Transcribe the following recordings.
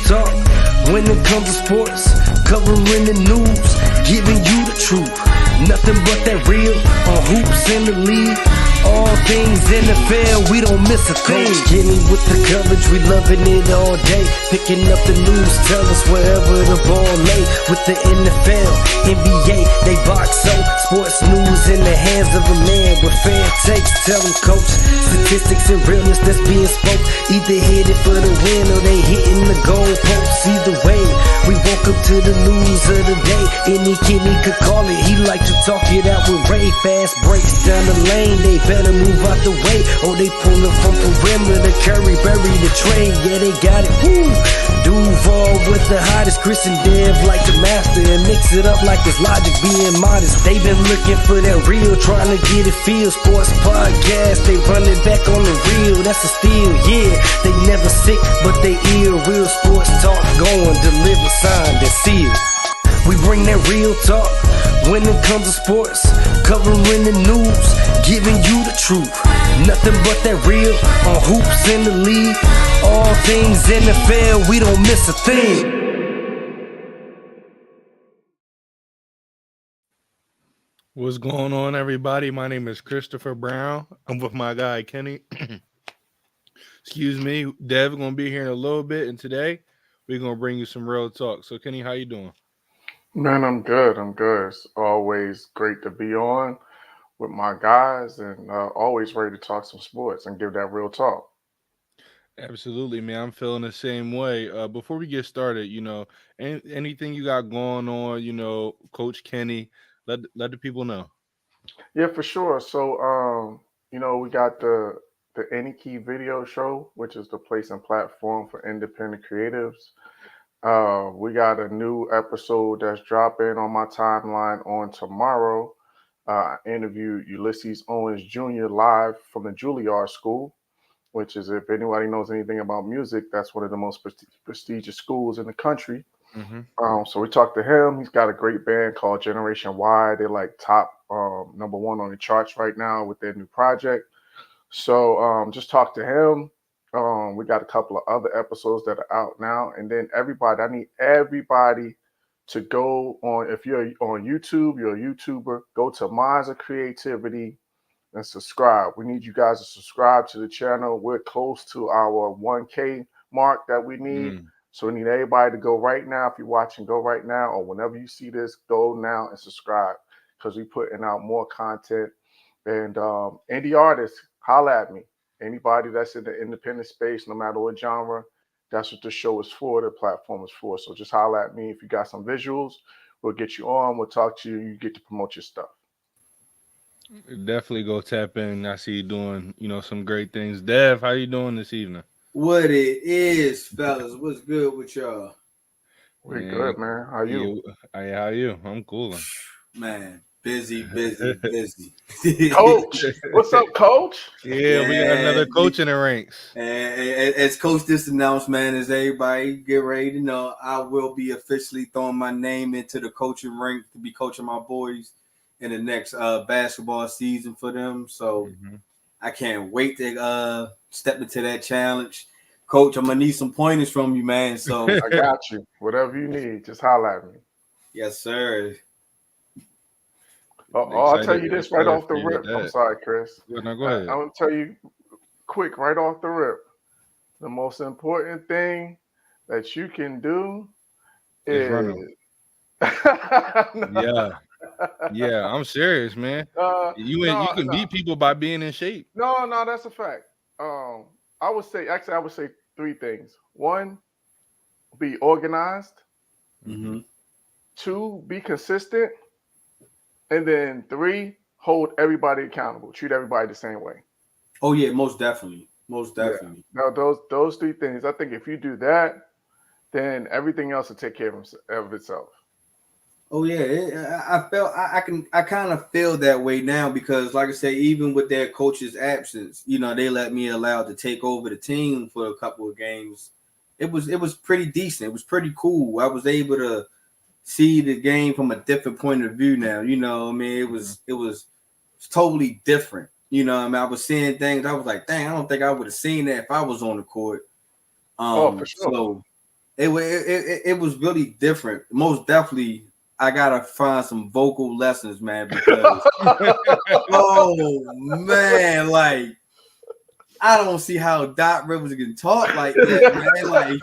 talk when it comes to sports, covering the news, giving you the truth. Nothing but that real on hoops in the league. All things NFL, we don't miss a thing. Getting with the coverage, we loving it all day. Picking up the news, tell us wherever the ball lay. With the NFL, NBA, they box so. Sports news in the hands of a man with fair takes. Tell them, coach, statistics and realness that's being spoke. Either headed for the win or they hitting the goalposts. Either way, we woke up to the news of the day. Any kid he could call it, he like to talk it out with Ray. Fast breaks down the lane, they better move out the way, or they pulling from perimeter. Curry bury the trade, yeah, they got it. Woo! Duval with the hottest, Chris and Dev like the master, and mix it up like it's Logic being modest. They been looking for that real, trying to get it feel. Sports podcast, they run it back on the real. That's a steal, yeah. They never sick, but they ill. Real sports talk going, deliver, signed and sealed. We bring that real talk when it comes to sports, covering the news, giving you the truth. Nothing but that real on hoops in the league. All things NFL, we don't miss a thing. What's going on, everybody? My name is Christopher Brown. I'm with my guy Kenny. Excuse me, Dev gonna be here in a little bit, and today we're gonna bring you some real talk. So, Kenny, how you doing? Man, I'm good. It's always great to be on with my guys, and always ready to talk some sports and give that real talk. Absolutely, man. I'm feeling the same way. Before we get started, anything you got going on, Coach Kenny, let the people know. Yeah, for sure. So, we got the Any Key Video Show, which is the place and platform for independent creatives. We got a new episode that's dropping on my timeline on tomorrow. I interviewed Ulysses Owens Jr. live from the Juilliard School, which is, if anybody knows anything about music, that's one of the most prestigious schools in the country. Mm-hmm. So we talked to him. He's got a great band called Generation Y. They're like top number one on the charts right now with their new project. So just talked to him. We got a couple of other episodes that are out now. And then I need everybody to go on, if you're on YouTube, you're a YouTuber, go to Minds of Creativity and subscribe. We need you guys to subscribe to the channel. We're close to our 1K mark that we need. So we need everybody to go right now. If you're watching, go right now, or whenever you see this, go now and subscribe, because we're putting out more content. And indie artists, holla at me. Anybody that's in the independent space, no matter what genre, that's what the show is for, the platform is for. So just holla at me. If you got some visuals, we'll get you on. We'll talk to you. You get to promote your stuff. Definitely go tap in. I see you doing, some great things. Dev, how you doing this evening? What it is, fellas? What's good with y'all? We good, man. How you? How you? I'm cool. Man, busy. Coach, what's up, Coach? Yeah, we got another coach in the ranks. And as Coach just announced, man, as everybody get ready to know, I will be officially throwing my name into the coaching rank to be coaching my boys in the next basketball season for them. So I can't wait to step into that challenge. Coach, I'm gonna need some pointers from you, man. So I got you. Whatever you need, just holler at me. Yes, sir. I'll tell you this right off the rip. I'm sorry, Chris. No, go ahead. I'm gonna tell you quick right off the rip. The most important thing that you can do is Yeah, I'm serious, man. You can beat people by being in shape. No, that's a fact. I would say three things. One, be organized. Mm-hmm. Two, be consistent. And then three, hold everybody accountable. Treat everybody the same way. Oh yeah, most definitely. Yeah. Now those three things, I think if you do that, then everything else will take care of itself. Oh yeah, I kind of feel that way now, because like I say, even with their coach's absence, they let me allowed to take over the team for a couple of games. It was pretty decent. It was pretty cool. I was able to see the game from a different point of view now. It was totally different. I was seeing things. I was like, dang, I don't think I would have seen that if I was on the court. For sure. So it was really different. Most definitely, I gotta find some vocal lessons, man, because oh man, like I don't see how Doc Rivers can talk like that, man. Like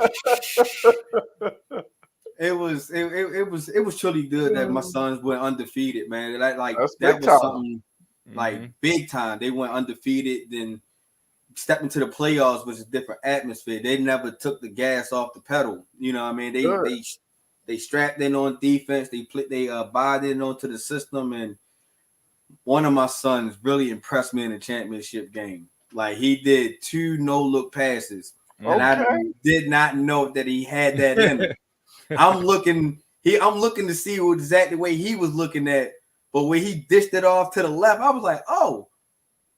it was truly good that my sons went undefeated, man. That was something like big time. They went undefeated, then stepped into the playoffs was a different atmosphere. They never took the gas off the pedal. You know what I mean? They strapped in on defense. They bought in onto the system, and one of my sons really impressed me in the championship game. Like he did 2 no-look passes, and I did not know that he had that in him. I'm looking to see what exactly way he was looking at, but when he dished it off to the left, I was like, oh,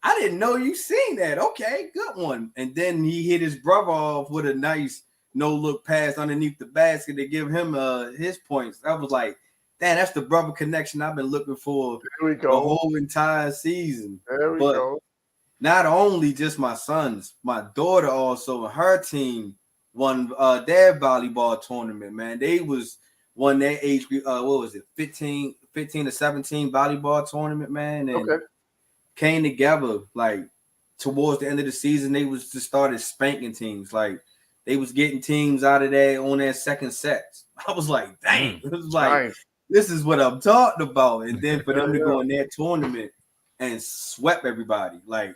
I didn't know you seen that. Okay, good one. And then he hit his brother off with a nice no-look pass underneath the basket to give him his points. I was like, damn, that's the brother connection I've been looking for the whole entire season. There we go. Not only just my sons, my daughter also and her team won their volleyball tournament, man. They won their age group, what was it, 15 to 17 volleyball tournament, man. And came together like towards the end of the season. They was just started spanking teams. Like they was getting teams out of there on their second sets. I was like, dang, it was like this is what I'm talking about. And then for them to go in that tournament and swept everybody, like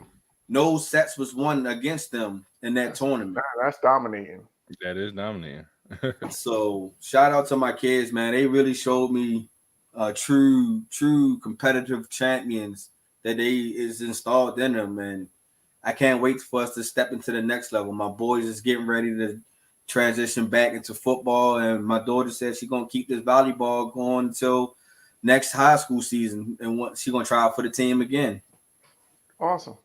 no sets was won against them in that tournament. That's dominating. That is dominating. So shout out to my kids, man. They really showed me true competitive champions that they is installed in them, and I can't wait for us to step into the next level. My boys is getting ready to transition back into football, and my daughter said she's gonna keep this volleyball going until next high school season, and she's gonna try out for the team again. Awesome.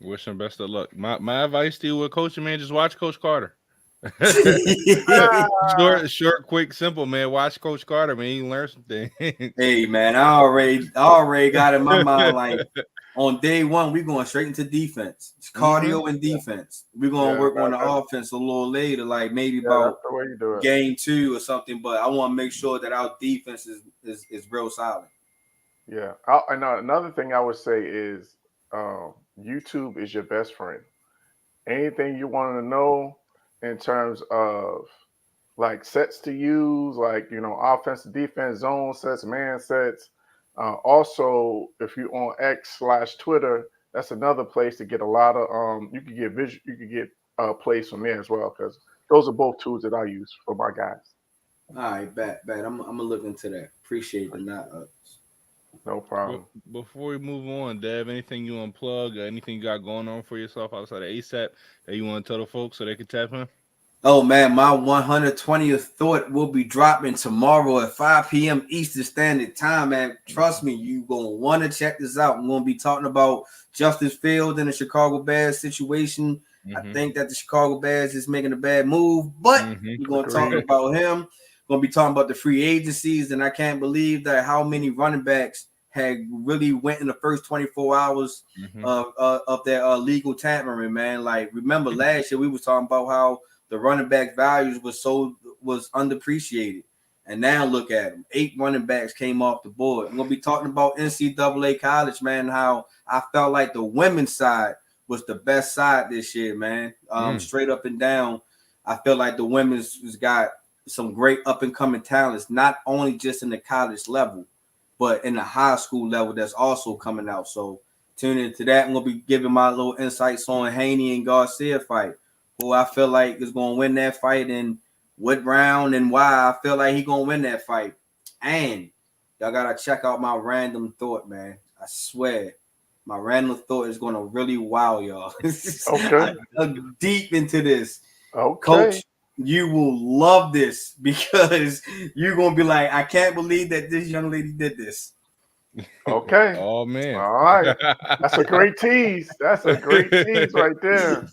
Wish him best of luck. My advice to you with coaching, man, just watch Coach Carter. short, quick, simple, man. Watch Coach Carter, man. You can learn some things. Hey, man, I already got in my mind like on day one, we're going straight into defense. It's cardio and defense. We're gonna work on the offense a little later, like maybe about game 2 or something. But I want to make sure that our defense is real solid. Yeah. Another thing I would say is YouTube is your best friend. Anything you want to know in terms of like sets to use, like, offense, defense, zone sets, man sets. Also, if you're on X/Twitter, that's another place to get a lot of you could get plays from there as well, because those are both tools that I use for my guys. All right, bet. I'm gonna look into that. Appreciate the not. No problem. Before we move on, Dev, anything you want to plug, anything you got going on for yourself outside of ASAP that you want to tell the folks so they can tap in? Oh, man, my 120th thought will be dropping tomorrow at 5 p.m. Eastern Standard Time, man. Trust me, you're going to want to check this out. I'm going to be talking about Justice Fields and the Chicago Bears situation. I think that the Chicago Bears is making a bad move, but we're going to talk about him. Going to be talking about the free agencies, and I can't believe that how many running backs had really went in the first 24 hours of their legal tampering, man. Like, remember last year we was talking about how the running back values was underappreciated, and now look at them. 8 running backs came off the board. I'm gonna be talking about NCAA college, man. How I felt like the women's side was the best side this year, man. Straight up and down, I feel like the women's has got some great up and coming talents, not only just in the college level, but in the high school level that's also coming out. So tune into that. I'm gonna be giving my little insights on Haney and Garcia fight, who I feel like is gonna win that fight, and what round and why I feel like he gonna win that fight. And y'all gotta check out my random thought, man. I swear, my random thought is gonna really wow y'all. Okay. I dug deep into this. Okay. Coach, you will love this because you're gonna be like, I can't believe that this young lady did this. Okay. Oh man. All right. That's a great tease. That's a great tease right there.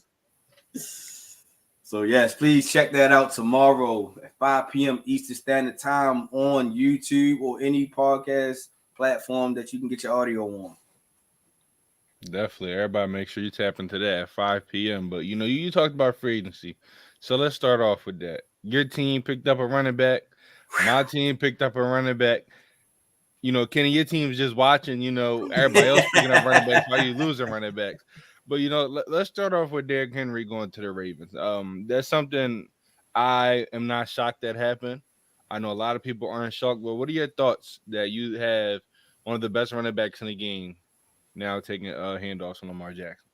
So yes, please check that out tomorrow at 5 p.m. Eastern Standard Time on YouTube or any podcast platform that you can get your audio on. Definitely. Everybody make sure you tap into that at 5 p.m. But you talked about free agency. So let's start off with that. Your team picked up a running back. My team picked up a running back. Kenny, your team's just watching, everybody else picking up running backs while you losing running backs. But let's start off with Derrick Henry going to the Ravens. That's something I am not shocked that happened. I know a lot of people aren't shocked, but what are your thoughts that you have one of the best running backs in the game now taking handoffs from Lamar Jackson?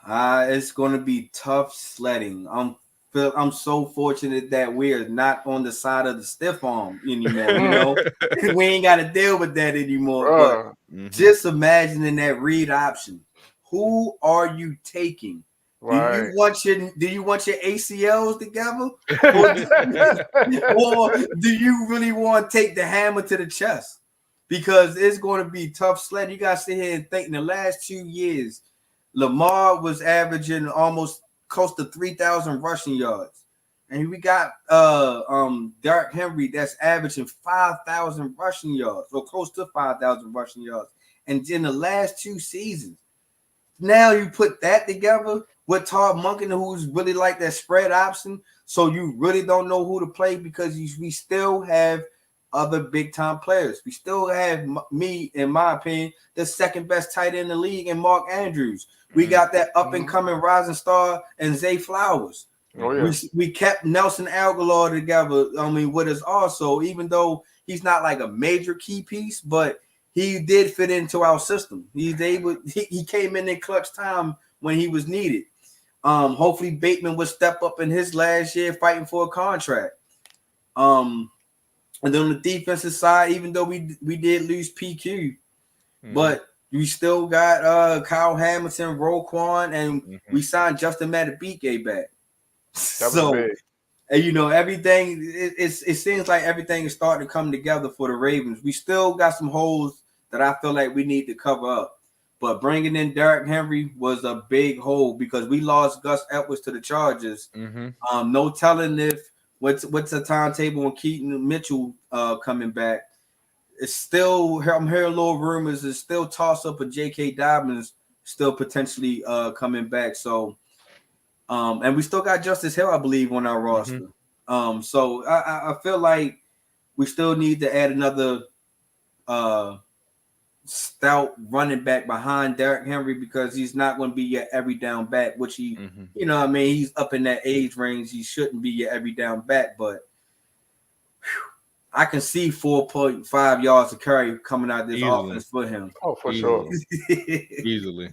It's going to be tough sledding. I'm so fortunate that we are not on the side of the stiff arm anymore. We ain't got to deal with that anymore. But just imagining that read option. Who are you taking? Right. Do you want your ACLs together, or do you really want to take the hammer to the chest? Because it's going to be tough sledding. You got to sit here and think. In the last 2 years, Lamar was averaging almost close to 3,000 rushing yards, and we got Derrick Henry that's averaging 5,000 rushing yards, or close to 5,000 rushing yards, and in the last 2 seasons. Now you put that together with Todd Monken, who's really like that spread option, so you really don't know who to play because we still have other big time players. We still have me, in my opinion, the second best tight end in the league, and Mark Andrews. We got that up and coming rising star and Zay Flowers. Oh, yeah. We kept Nelson Aguilar together. With us also, even though he's not like a major key piece, but he did fit into our system. He came in clutch time when he was needed. Hopefully Bateman would step up in his last year fighting for a contract. And then on the defensive side, even though we did lose PQ, but we still got Kyle Hamilton, Roquan, and we signed Justin Madubuike back. That was big. And everything. It seems like everything is starting to come together for the Ravens. We still got some holes that I feel like we need to cover up. But bringing in Derrick Henry was a big hole because we lost Gus Edwards to the Chargers. No telling if what's the timetable on Keaton Mitchell coming back. It's still, I'm hearing little rumors. It's still toss up of J.K. Dobbins still potentially coming back. So, and we still got Justice Hill, I believe, on our roster. So I feel like we still need to add another stout running back behind Derrick Henry because he's not going to be your every down back, which he, he's up in that age range. He shouldn't be your every down back, but I can see 4.5 yards of carry coming out of this offense for him. Oh, for sure. Easily.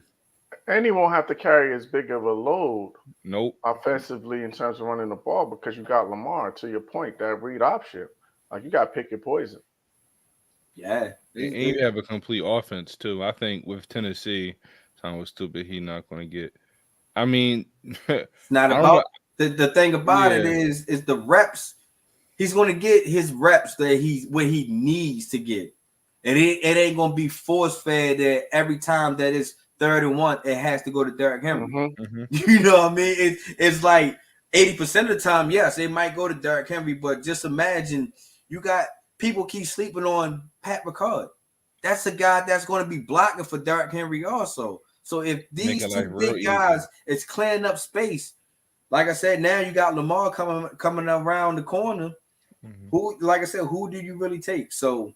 And he won't have to carry as big of a load offensively in terms of running the ball because you got Lamar, to your point, that read option. Like, you got to pick your poison. Yeah. And you have a complete offense, too. I think with Tennessee, Tom was stupid. He's not going to get – I mean – it's not about – the thing about it is the reps. He's going to get his reps that what he needs to get. And it ain't going to be force-fed that every time that it's 3rd and 1, it has to go to Derrick Henry. You know what I mean? It's like 80% of the time, yes, it might go to Derrick Henry, but just imagine you got people keep sleeping on Pat Ricard. That's a guy that's going to be blocking for Derrick Henry also. So if these two big guys is clearing up space, like I said, now you got Lamar coming around the corner. Who, like I said, who do you really take? So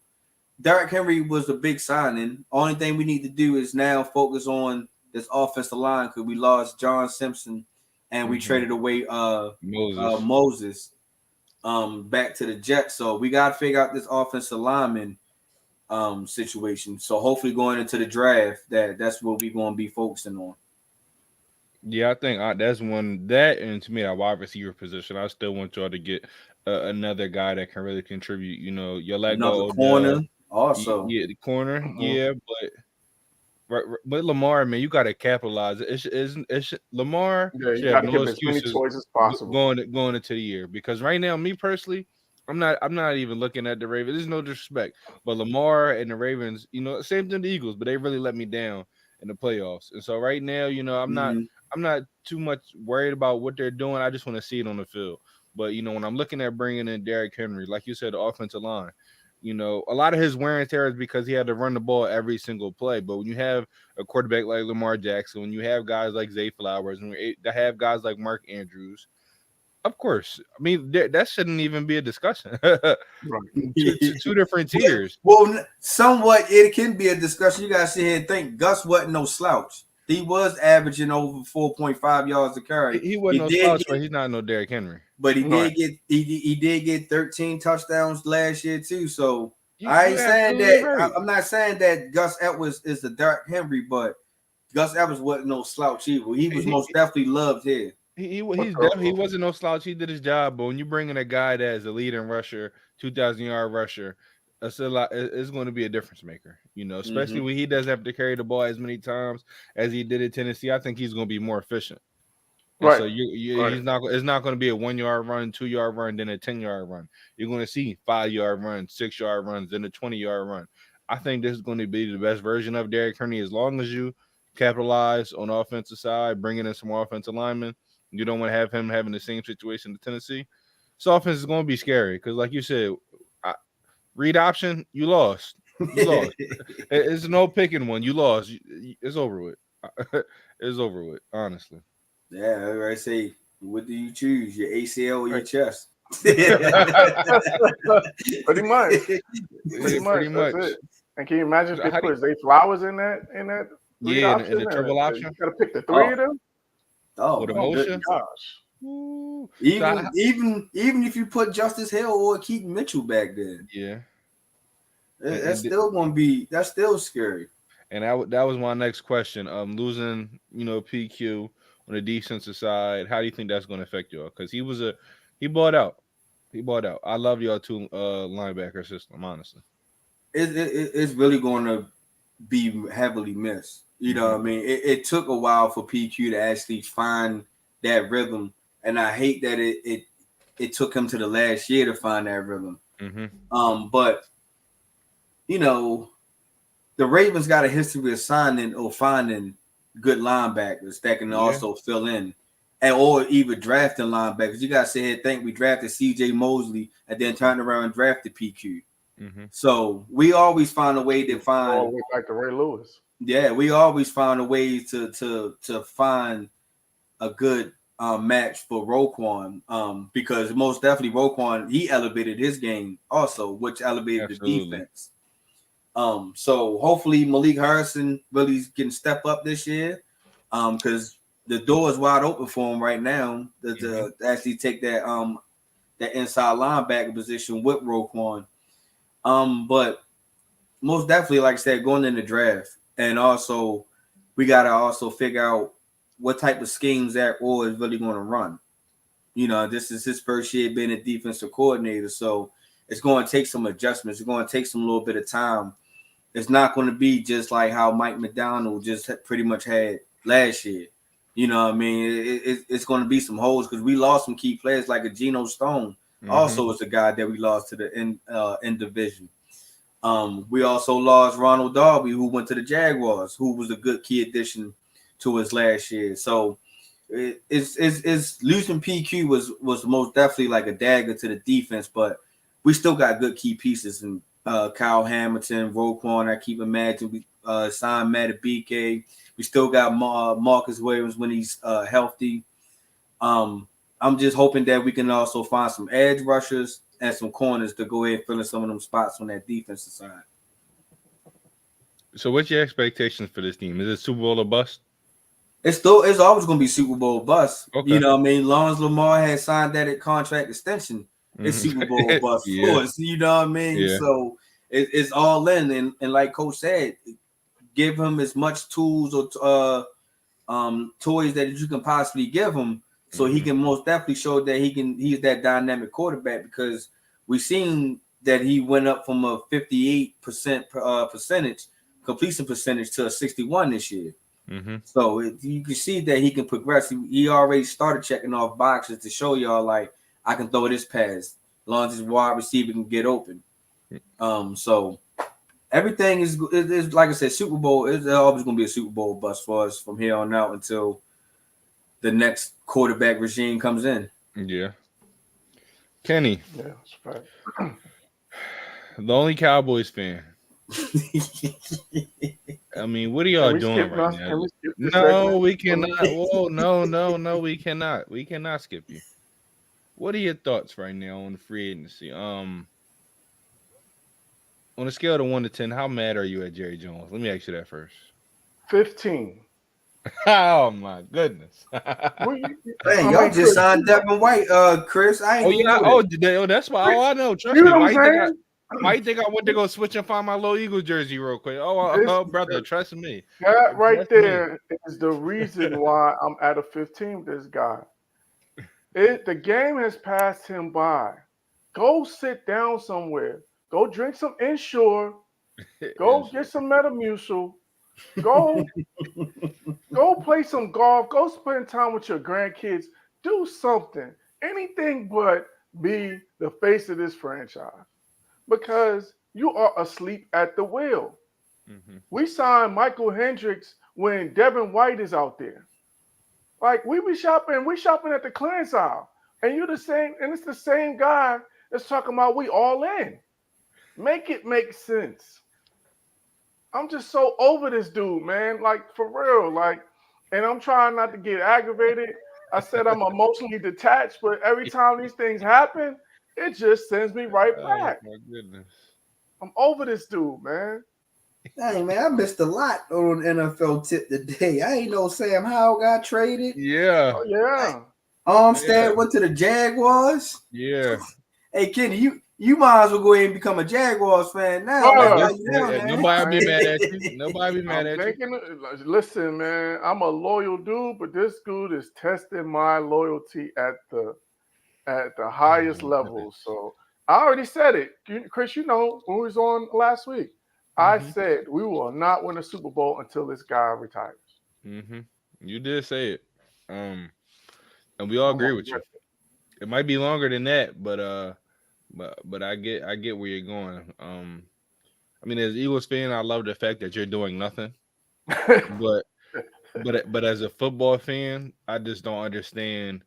Derrick Henry was a big signing. Only thing we need to do is now focus on this offensive line because we lost John Simpson and we traded away Moses back to the Jets. So we got to figure out this offensive lineman situation. So hopefully going into the draft, that's what we're going to be focusing on. Yeah, I think that's one that, and to me, that wide receiver position, I still want y'all to get another guy that can really contribute. You let go corner also. Yeah, the corner. Yeah, but Lamar, man, you got to capitalize. It's Lamar. Yeah, you got to give as many choices as possible going into the year because right now, me personally, I'm not even looking at the Ravens. There's no disrespect, but Lamar and the Ravens, same thing the Eagles, but they really let me down in the playoffs. And so right now, I'm not too much worried about what they're doing. I just want to see it on the field. But, when I'm looking at bringing in Derrick Henry, like you said, the offensive line, a lot of his wear and tear is because he had to run the ball every single play. But when you have a quarterback like Lamar Jackson, when you have guys like Zay Flowers, and they have guys like Mark Andrews, Of course. I mean, that shouldn't even be a discussion. Right. two different tiers. Well, somewhat it can be a discussion. You gotta sit here and think. Gus wasn't no slouch. He was averaging over 4.5 yards a carry. He wasn't no slouch, but he's not no Derrick Henry. But he Right. did get 13 touchdowns last year too. So You I ain't saying absolutely that. right. I'm not saying that Gus Edwards is the Derrick Henry, but Gus Edwards wasn't no slouch either. He was most definitely loved here. He wasn't no slouch. He did his job, but when you bring in a guy that is a leading rusher, 2,000-yard rusher, it's a lot. It's going to be a difference maker, especially when he doesn't have to carry the ball as many times as he did at Tennessee. I think he's going to be more efficient. And Right. so he's not. It's not going to be a 1-yard run, 2-yard run, then a 10-yard run. You're going to see 5-yard runs, 6-yard runs, then a 20-yard run. I think this is going to be the best version of Derrick Henry as long as you capitalize on the offensive side, bringing in some more offensive linemen. You don't want to have him having the same situation in Tennessee. This offense is going to be scary because, like you said, read option, you lost. You lost. It's no picking one. You lost. It's over with. It's over with, honestly. Yeah, I say, what do you choose? Your ACL or your chest? Pretty much. Pretty much. That's it. And can you imagine if How they do put Zay Flowers in that? Yeah, in the triple option. You got to pick the three of them. Oh, With a my motion? Gosh. Ooh. even if you put Justice Hill or Keaton Mitchell back there, Yeah. that's still gonna be scary. And that was my next question. Losing, PQ on the defensive side, how do you think that's going to affect y'all? Because he bought out. He bought out. I love y'all two linebacker system, honestly. It's really going to be heavily missed. You know what I mean? It took a while for PQ to actually find that rhythm, and I hate that it took him to the last year to find that rhythm. Mm-hmm. But the Ravens got a history of signing or finding good linebackers that can also fill in, or even drafting linebackers. You gotta sit here and think we drafted C.J. Mosley and then turned around and drafted PQ. Mm-hmm. So we always find a way to find. All the way back to Ray Lewis. Yeah, we always found a way to find a good match for Roquan, because most definitely Roquan, he elevated his game also, which elevated the defense. So hopefully Malik Harrison really can step up this year, because the door is wide open for him right now to actually take that inside linebacker position with Roquan. But most definitely, like I said, going in the draft, and also we gotta also figure out what type of schemes that Orr is really going to run. This is his first year being a defensive coordinator, so it's going to take some adjustments. It's going to take some little bit of time. It's not going to be just like how Mike McDonald just pretty much had last year. You know what I mean? It's going to be some holes because we lost some key players like a Geno Stone. Mm-hmm. Also is a guy that we lost to the in division. We also lost Ronald Darby, who went to the Jaguars, who was a good key addition to us last year. So it's losing PQ was most definitely like a dagger to the defense, but we still got good key pieces in Kyle Hamilton, Roquan. I keep imagining we signed Matt BK. We still got Marcus Williams when he's healthy. I'm just hoping that we can also find some edge rushers and some corners to go ahead and fill in some of them spots on that defensive side. So what's your expectations for this team? Is it Super Bowl or bust? It's always going to be Super Bowl bust. Okay. You know what I mean? Long as Lamar has signed that contract extension, it's Super Bowl bust for us. You know what I mean? Yeah. So it's all in. And like Coach said, give him as much tools or toys that you can possibly give him, so he can most definitely show that he's that dynamic quarterback, because we've seen that he went up from a 58% completion percentage to a 61 this year. Mm-hmm. So you can see that he can progress. He already started checking off boxes to show y'all, like, I can throw this pass as long as his wide receiver can get open. So everything is like I said, Super Bowl is always going to be a Super Bowl bust for us from here on out until the next quarterback regime comes in. Yeah. Kenny. Yeah, that's right. The only Cowboys fan. I mean, what are y'all doing right now? No, we cannot. Whoa, no, we cannot. We cannot skip you. What are your thoughts right now on the free agency? On a scale of 1 to 10, how mad are you at Jerry Jones? Let me ask you that first. 15. Oh my goodness. We, Hey, I y'all mean, just Chris, signed Devin White, Chris. I Oh ain't even yeah. know Oh, that. that's why. Oh, I know. Trust you me. know what I'm saying? Why you think I went to go switch and find my little Eagles jersey real quick? This Brother, trust me. that right Trust me. there is the reason why I'm at a 15 with this guy. The game has passed him by. Go sit down somewhere. Go drink some Ensure. Go It's- get some Metamucil. Go go play some golf. Go spend time with your grandkids. Do something. Anything but be the face of this franchise because you are asleep at the wheel. Mhm. We signed Michael Hendricks when Devin White is out there. Like we shopping at the clearance aisle, and you're the same, and it's the same guy that's talking about we all in. Make it make sense. I'm just so over this dude, man. Like for real, like, and I'm trying not to get aggravated. I said I'm emotionally detached, but every time these things happen, it just sends me right Oh back. my goodness. I'm over this dude, man. Dang, man, I missed a lot on NFL tip today. I ain't know Sam Howell got traded. Yeah. Oh yeah. Armstead went to the Jaguars. Yeah. Hey, Kenny, you might as well go ahead and become a Jaguars fan now. Bruh. That's how you down, man. Nobody be mad at you. Nobody be mad I'm at you. thinking, listen, man, I'm a loyal dude, but this dude is testing my loyalty at the highest level. So I already said it. Chris, you know, when we was on last week, I Mhm. said we will not win a Super Bowl until this guy retires. You did say it. And we all I'm agree on with you. record. It might be longer than that, but I get where you're going. I mean, as Eagles fan, I love the fact that you're doing nothing. But but as a football fan, I just don't understand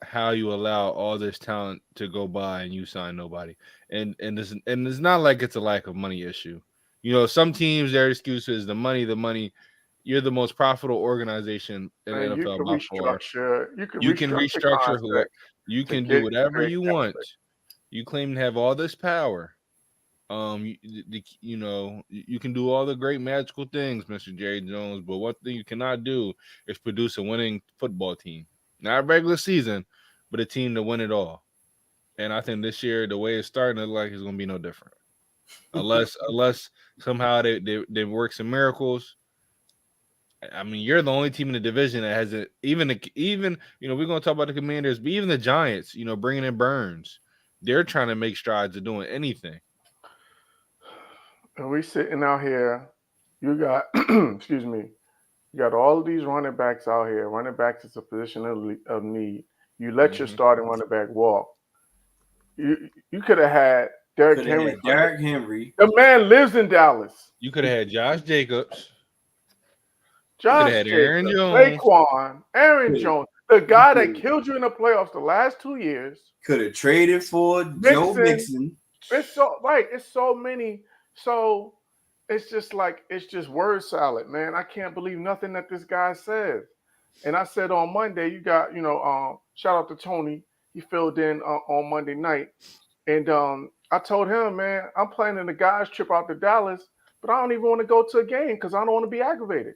how you allow all this talent to go by and you sign nobody. And it's not like it's a lack of money issue. You know, some teams their excuse is the money, the money. You're the most profitable organization in the And you NFL can by far. restructure. You can You can restructure restructure who contracts you to can do get whatever great you cap want. space. You claim to have all this power. You can do all the great magical things, Mr. Jerry Jones, but one thing you cannot do is produce a winning football team. Not a regular season, but a team to win it all. And I think this year, the way it's starting to look like it's going to be no different, unless somehow they work some miracles. I mean, you're the only team in the division that hasn't even we're going to talk about the Commanders, but even the Giants, bringing in Burns, they're trying to make strides to doing anything. And we sitting out here. You got, excuse me, you got all of these running backs out here. Running backs is a position of need. You let your Mhm. starting running back walk. You could have had Derrick Could have Henry. had Derrick Henry. The man lives in Dallas. You could have had Josh Jacobs. Josh had Jacobs, Aaron Jones. Saquon, Aaron Yeah. Jones, the guy that Yeah. killed you in the playoffs the last 2 years. Could have traded for Joe Mixon. It's so right. It's so many. So it's just like it's just word salad, man. I can't believe nothing that this guy says. And I said on Monday, you got shout out to Tony. He filled in on Monday night, and I told him, man, I'm planning a guys trip out to Dallas, but I don't even want to go to a game because I don't want to be aggravated.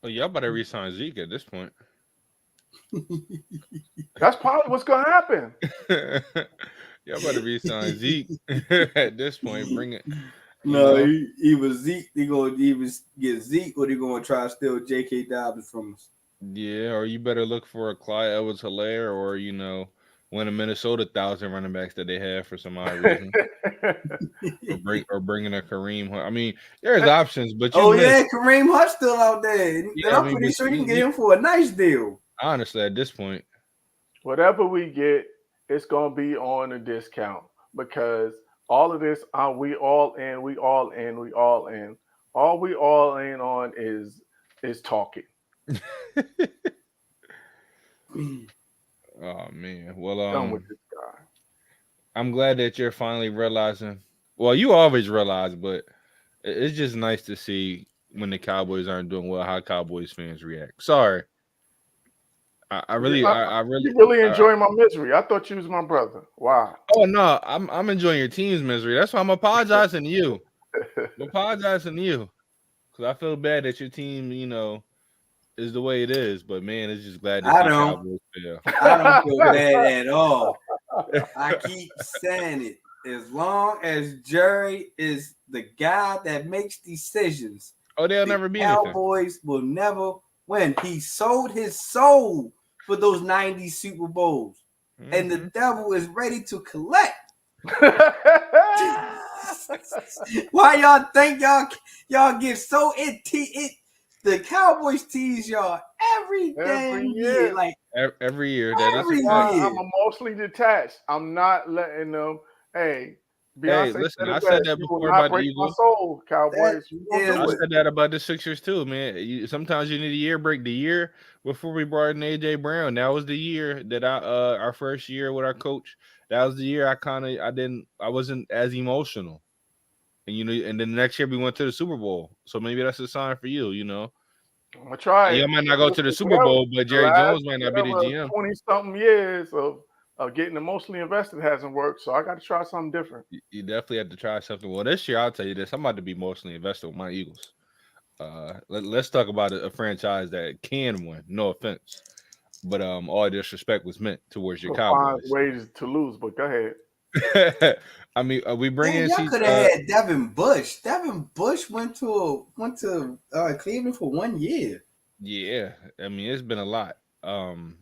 Oh, y'all better resign Zeke at this point. That's probably what's gonna happen. Y'all better resign Zeke at this point. Bring it. No, he was Zeke. He gonna get Zeke, or they gonna try to steal J.K. Dobbins from us. Yeah, or you better look for a Clyde Edwards-Helaire, or one of Minnesota 1,000 running backs that they have for some odd reason, or bringing a Kareem Hunt. I mean, there's options, but Kareem Hunt's still out there, and Yeah, I'm pretty sure you can get him for a nice deal. honestly, at this point, Whatever we get, it's gonna be on a discount because all of this, we all in, we all in, we all in. All we all in on is talking. oh man. Well, Done with this guy. I'm glad that you're finally realizing. Well, you always realize, but it's just nice to see when the Cowboys aren't doing well, how Cowboys fans react. Sorry, I really, I You really. really enjoy my misery. I thought you was my brother. Wow. Oh no, I'm enjoying your team's misery. That's why I'm apologizing to you. I'm apologizing to you because I feel bad that your team, is the way it is. But man, it's just glad to I see don't. Cowboys fail. I don't feel bad at all. I keep saying it. As long as Jerry is the guy that makes decisions, Oh, they'll the never be anything. Cowboys will never win. He sold his soul for those 90 Super Bowls, and the devil is ready to collect. Why y'all think y'all get so the Cowboys tease y'all every damn year. Like Every year. That is every a fact. year. I'm emotionally detached. I'm not letting them. Hey, Beyonce listen, said it I best. said that You will before not about the break my Eagles. soul, Cowboys. You won't is- I do it. said that about the Sixers too, man. Sometimes you need a year break. The year before we brought in AJ Brown, that was the year that our first year with our coach. That was the year I wasn't as emotional. And and then the next year we went to the Super Bowl. So maybe that's a sign for you, I'm gonna try You it. might not go to the Super Bowl, but Jerry Jones might not be the GM. 20-something years of getting emotionally invested hasn't worked, so I got to try something different. You definitely have to try something. Well, this year I'll tell you this: I'm about to be emotionally invested with my Eagles. Let's talk about a franchise that can win. No offense, but all disrespect was meant towards your We'll find Cowboys. ways to lose, but go ahead. I mean, we bring Man, in y'all could have had Devin Bush. Devin Bush went to Cleveland for 1 year. Yeah, I mean it's been a lot.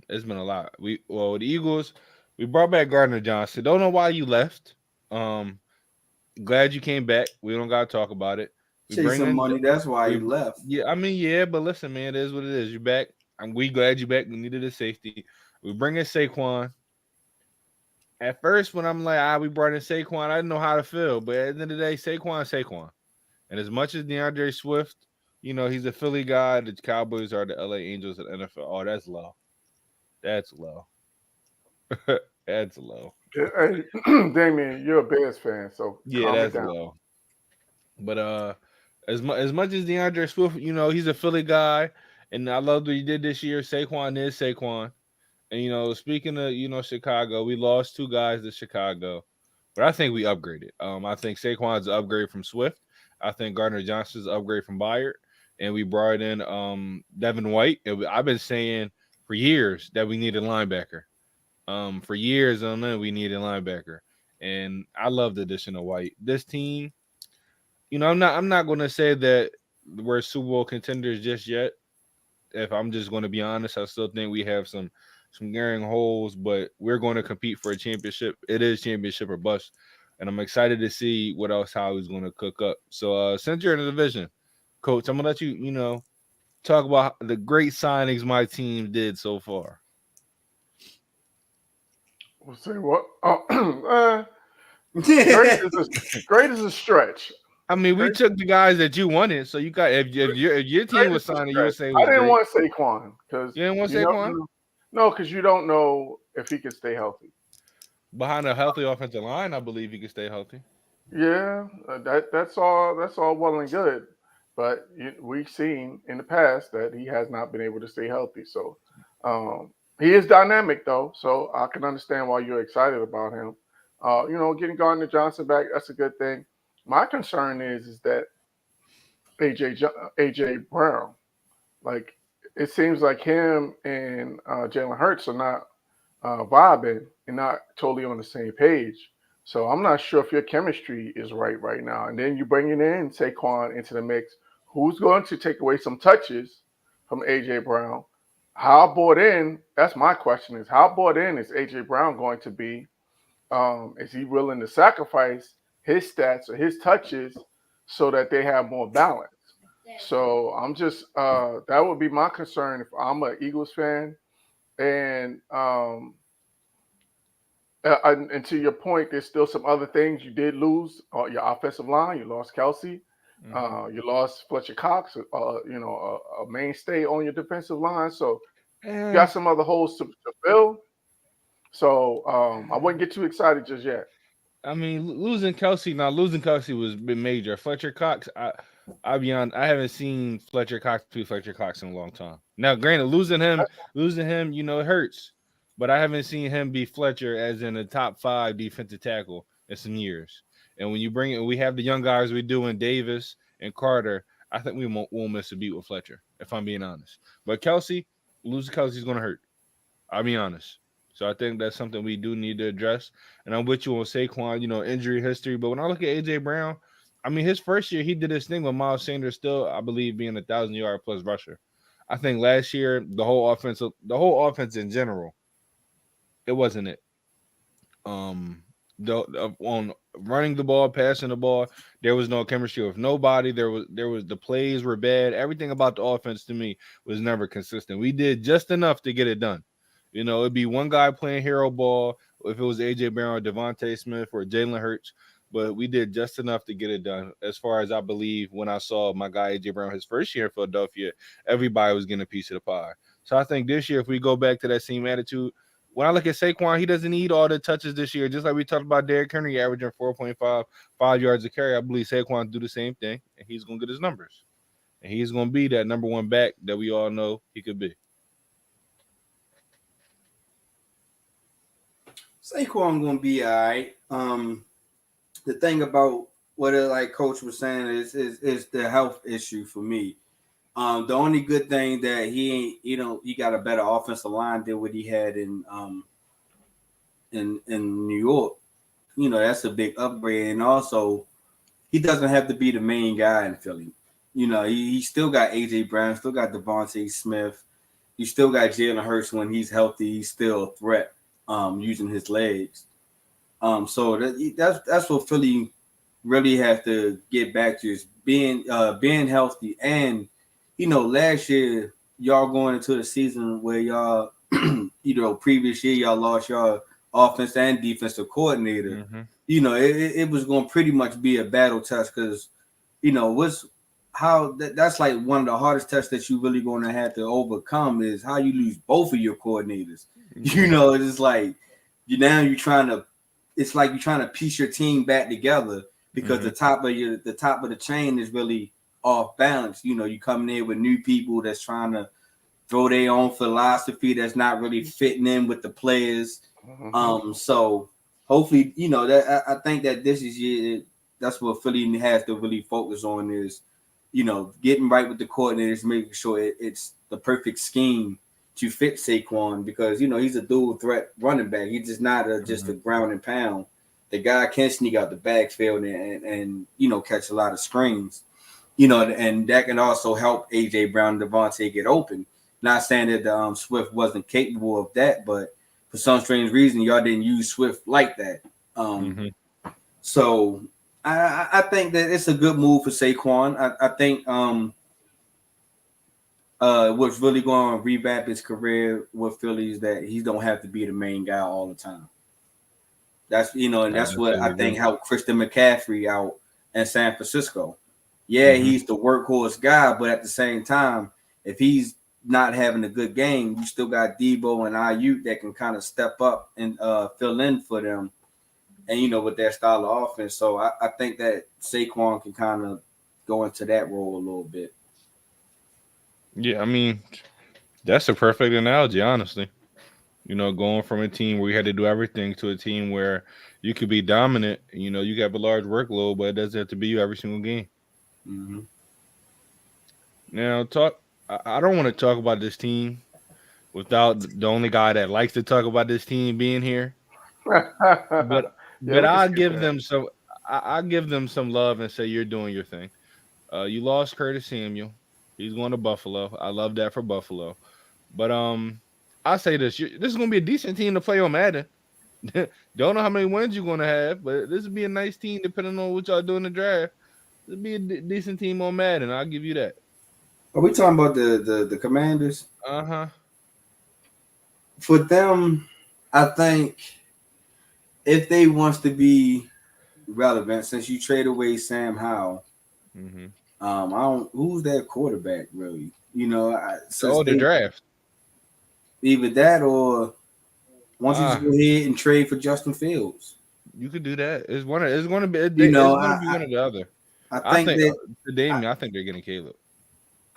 It's been a lot. The Eagles, we brought back Gardner Johnson. Don't know why you left. Glad you came back. We don't gotta talk about it. We Chase bring some in money. That's why he left. Yeah, I mean, yeah, but listen, man, it is what it is. You're back. We glad you back. We needed a safety. We bring in Saquon. At first, when I'm like, we brought in Saquon, I didn't know how to feel. But at the end of the day, Saquon. And as much as DeAndre Swift, he's a Philly guy. The Cowboys are the LA Angels of the NFL. Oh, that's low. That's low. That's low. Hey, Damien, you're a Bears fan, so Yeah, calm it that's down. low. But as much as DeAndre Swift, he's a Philly guy, and I love what he did this year. Saquon is Saquon. And speaking of Chicago, we lost two guys to Chicago, but I think we upgraded. I think Saquon's an upgrade from Swift. I think Gardner Johnson's an upgrade from Byard, and we brought in Devin White. I've been saying for years that we need a linebacker. For years on end, we need a linebacker, and I love the addition of White. This team, I'm not going to say that we're Super Bowl contenders just yet. If I'm just going to be honest, I still think we have some glaring holes, but we're going to compete for a championship. It is championship or bust, and I'm excited to see what else Howie's going to cook up. So since you're in the division, Coach, I'm gonna let you talk about the great signings my team did so far. We'll say what? Great is a stretch. I mean, we took the guys that you wanted, so you got if your team was signing, you would say it was I didn't great. want Saquon because You didn't want Saquon? No, because you don't know if he can stay healthy. Behind a healthy offensive line, I believe he can stay healthy. Yeah, that's all. That's all well and good, but we've seen in the past that he has not been able to stay healthy. So he is dynamic though, so I can understand why you're excited about him. Getting Gardner Johnson back, that's a good thing. My concern is that AJ Brown, like it seems like him and Jalen Hurts are not vibing and not totally on the same page. So I'm not sure if your chemistry is right now. And then you bringing in Saquon into the mix, who's going to take away some touches from AJ Brown. How bought in? That's my question: is how bought in is AJ Brown going to be? Is he willing to sacrifice his stats or his touches so that they have more balance? So I'm just that would be my concern if I'm an Eagles fan. And and to your point, there's still some other things you did lose. Your offensive line, you lost Kelsey, you lost Fletcher Cox, a mainstay on your defensive line. So you got some other holes to fill. So I wouldn't get too excited just yet. I mean, losing Kelsey. Now, losing Kelsey was been major. Fletcher Cox. I'll be honest. I haven't seen Fletcher Cox be Fletcher Cox in a long time. Now, granted, losing him, it hurts. But I haven't seen him be Fletcher as in a top 5 defensive tackle in some years. And when you bring it, we have the young guys we do in Davis and Carter. I think we won't miss a beat with Fletcher, if I'm being honest. But losing Kelsey's going to hurt. I'll be honest. So I think that's something we do need to address. And I'm with you on Saquon, injury history. But when I look at A.J. Brown, I mean, his first year, he did his thing with Miles Sanders still, I believe, being 1,000-yard plus rusher. I think last year, the whole offense in general, it wasn't it. On running the ball, passing the ball, there was no chemistry with nobody. There was the plays were bad. Everything about the offense to me was never consistent. We did just enough to get it done. It'd be one guy playing hero ball if it was A.J. Brown or Devontae Smith or Jalen Hurts, but we did just enough to get it done. As far as I believe, when I saw my guy A.J. Brown his first year in Philadelphia, everybody was getting a piece of the pie. So I think this year, if we go back to that same attitude, when I look at Saquon, he doesn't need all the touches this year. Just like we talked about Derrick Henry averaging 4.5 yards a carry, I believe Saquon do the same thing, and he's going to get his numbers. And he's going to be that number one back that we all know he could be. Saquon gonna be all right. The thing about what Coach was saying is the health issue for me. The only good thing that he got a better offensive line than what he had in New York. That's a big upgrade, and also he doesn't have to be the main guy in Philly. He still got A.J. Brown, still got Devontae Smith, he still got Jalen Hurts when he's healthy. He's still a threat. Using his legs. So that's what Philly really have to get back to, is being healthy. And last year y'all going into the season where y'all previous year y'all lost y'all offense and defensive coordinator. Mm-hmm. It was going to pretty much be a battle test, because that's like one of the hardest tests that you really going to have to overcome, is how you lose both of your coordinators. It's like you're trying to piece your team back together, because the top of the chain is really off balance. You coming in with new people that's trying to throw their own philosophy that's not really fitting in with the players. So hopefully, that I think that this is year, that's what Philly has to really focus on, is getting right with the coordinators, making sure it's the perfect scheme to fit Saquon, because he's a dual threat running back. He's just not just a ground and pound. The guy can sneak out the backfield and catch a lot of screens. And that can also help A.J. Brown and Devontae get open. Not saying that Swift wasn't capable of that, but for some strange reason, y'all didn't use Swift like that. So I think that it's a good move for Saquon. I think what's really going to revamp his career with Philly is that he don't have to be the main guy all the time. That's and that's what I think helped Christian McCaffrey out in San Francisco. Yeah, he's the workhorse guy, but at the same time, if he's not having a good game, you still got Debo and Ayuk that can kind of step up and fill in for them, and with their style of offense. So I think that Saquon can kind of go into that role a little bit. Yeah, I mean, that's a perfect analogy, honestly. Going from a team where you had to do everything to a team where you could be dominant. You have a large workload, but it doesn't have to be you every single game. Mm-hmm. Now, I don't want to talk about this team without the only guy that likes to talk about this team being here. But I'll give them some. I'll give them some love and say you're doing your thing. You lost Curtis Samuel. He's going to Buffalo. I love that for Buffalo. But I'll say this. This is going to be a decent team to play on Madden. Don't know how many wins you're going to have, but this will be a nice team depending on what y'all do in the draft. It'll be a decent team on Madden. I'll give you that. Are we talking about the Commanders? Uh-huh. For them, I think if they wants to be relevant, since you trade away Sam Howell, who's that quarterback really? The draft. Either that or once you go ahead and trade for Justin Fields. You could do that. It's one. It's going to be. You It's know, going to be one or the other. I I think think that Damien. I think they're getting Caleb.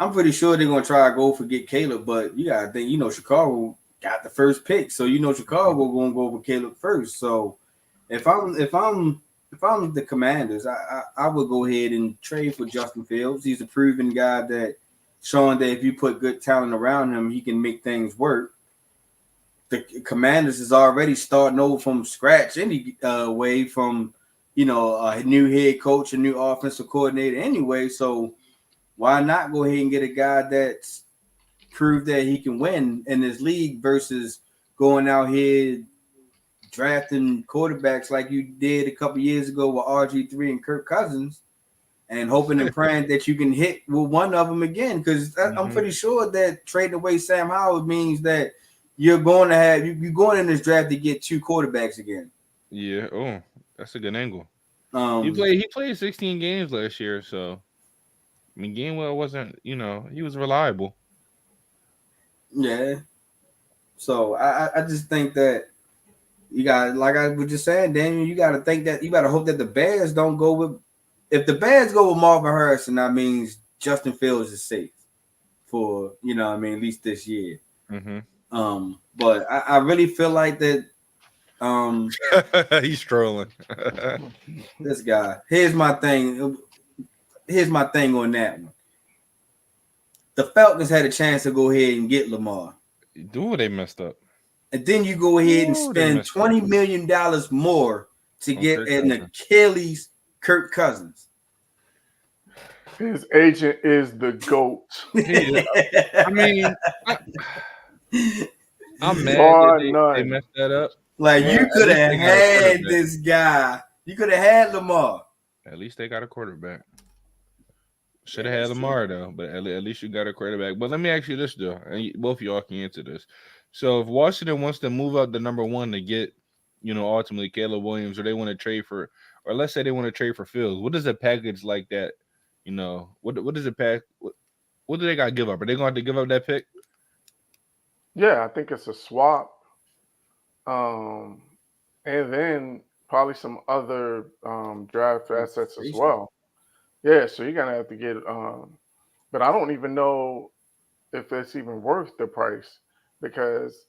I'm pretty sure they're gonna try to go for get Caleb, but you gotta think, Chicago got the first pick, so Chicago gonna go for Caleb first. So if I'm the Commanders, I would go ahead and trade for Justin Fields. He's a proven guy that showing that if you put good talent around him, he can make things work. The Commanders is already starting over from scratch way from a new head coach, a new offensive coordinator anyway. So why not go ahead and get a guy that's proved that he can win in this league versus going out here drafting quarterbacks like you did a couple years ago with RG3 and Kirk Cousins and hoping and praying that you can hit with one of them again? Because I'm pretty sure that trading away Sam Howell means that you're going to have you're going in this draft to get two quarterbacks again. Yeah. Oh, that's a good angle. Um, He played 16 games last year, so I mean Gainwell wasn't, he was reliable. Yeah. So I just think that you got, like I was just saying, Daniel, you got to think that you got to hope that the Bears don't go with. If the Bears go with Marvin Harrison, that means Justin Fields is safe for at least this year. Mm-hmm. But I really feel like that. He's strolling. This guy. Here's my thing on that one. The Falcons had a chance to go ahead and get Lamar. Dude, they messed up. And then you go ahead and spend $20 million more to get an Achilles Kirk Cousins. His agent is the GOAT. I mean, I'm mad that they messed that up. Like, you could have had this guy. You could have had Lamar. At least they got a quarterback. Should have had Lamar, though, but at least you got a quarterback. But let me ask you this, though, and both of y'all can answer this. So if Washington wants to move up the number one to get, ultimately Caleb Williams, or they want to trade for, or let's say they want to trade for Fields, what does a package like that, what does it pack? What do they got to give up? Are they going to have to give up that pick? Yeah, I think it's a swap. And then probably some other draft assets as well. Yeah, so you're gonna have to get but I don't even know if it's even worth the price because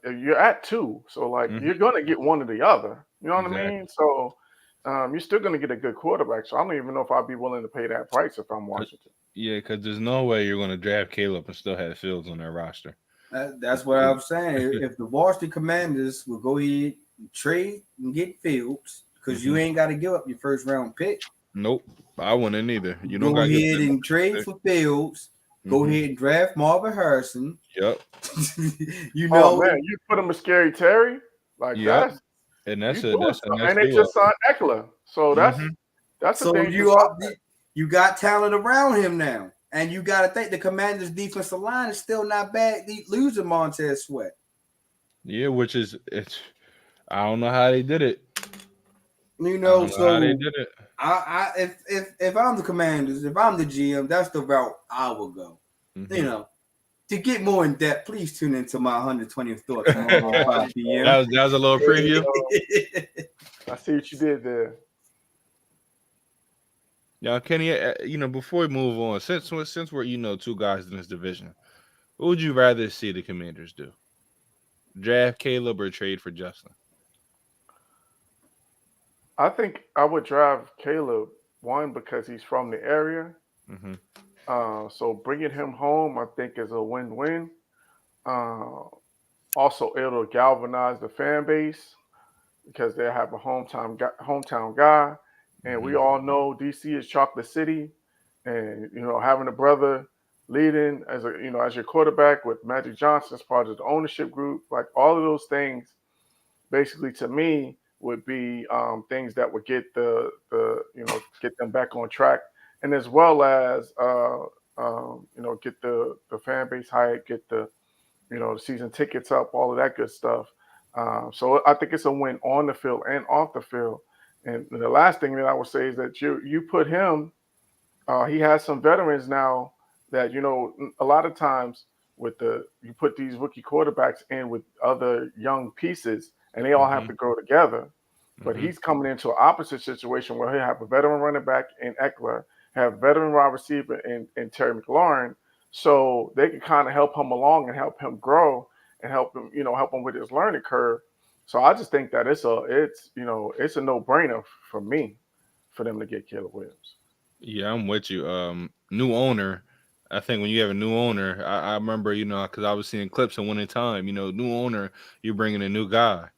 you're at 2, so like you're gonna get one or the other. You know what I mean? So you're still gonna get a good quarterback. So I don't even know if I'd be willing to pay that price if I'm Washington. Yeah, because there's no way you're gonna draft Caleb and still have Fields on their roster. That's what I'm saying. If the Washington Commanders will go ahead and trade and get Fields, because you ain't got to give up your first round pick. Nope, I wouldn't either. You don't go ahead and trade for Fields. Go ahead and draft Marvin Harrison. Yep. Oh man, you put him a Scary Terry like that. And that's and they just signed Eckler. So that's so you got talent around him now. And you got to think the Commanders' defensive line is still not bad. Losing Montez Sweat. Yeah, I don't know how they did it. So how they did it. If I'm the Commanders, if I'm the GM, that's the route I will go. To get more in depth, please tune into my 120th thoughts on 5 p.m. That was a little preview. I see what you did there. Now, Kenny, before we move on, since we're two guys in this division, what would you rather see the Commanders do? Draft Caleb or trade for Justin? I think I would draft Caleb, one, because he's from the area. So bringing him home, I think, is a win-win. Also, it'll galvanize the fan base because they have a hometown guy. And we all know DC is Chocolate City, and having a brother leading as your quarterback with Magic Johnson as part of the ownership group, like all of those things, basically to me would be things that would get get them back on track, and as well as get the fan base hype, get the the season tickets up, all of that good stuff. So I think it's a win on the field and off the field. And the last thing that I would say is that you put him, he has some veterans now that, a lot of times you put these rookie quarterbacks in with other young pieces and they all have to grow together. But he's coming into an opposite situation where he'll have a veteran running back in Eckler, have a veteran wide receiver in Terry McLaurin, so they can kind of help him along and help him grow and help him, help him with his learning curve. So I just think that it's a no-brainer for me for them to get Caleb Williams. Yeah, I'm with you. New owner. I think when you have a new owner, I remember, because I was seeing clips of Winning Time. New owner, you're bringing a new guy.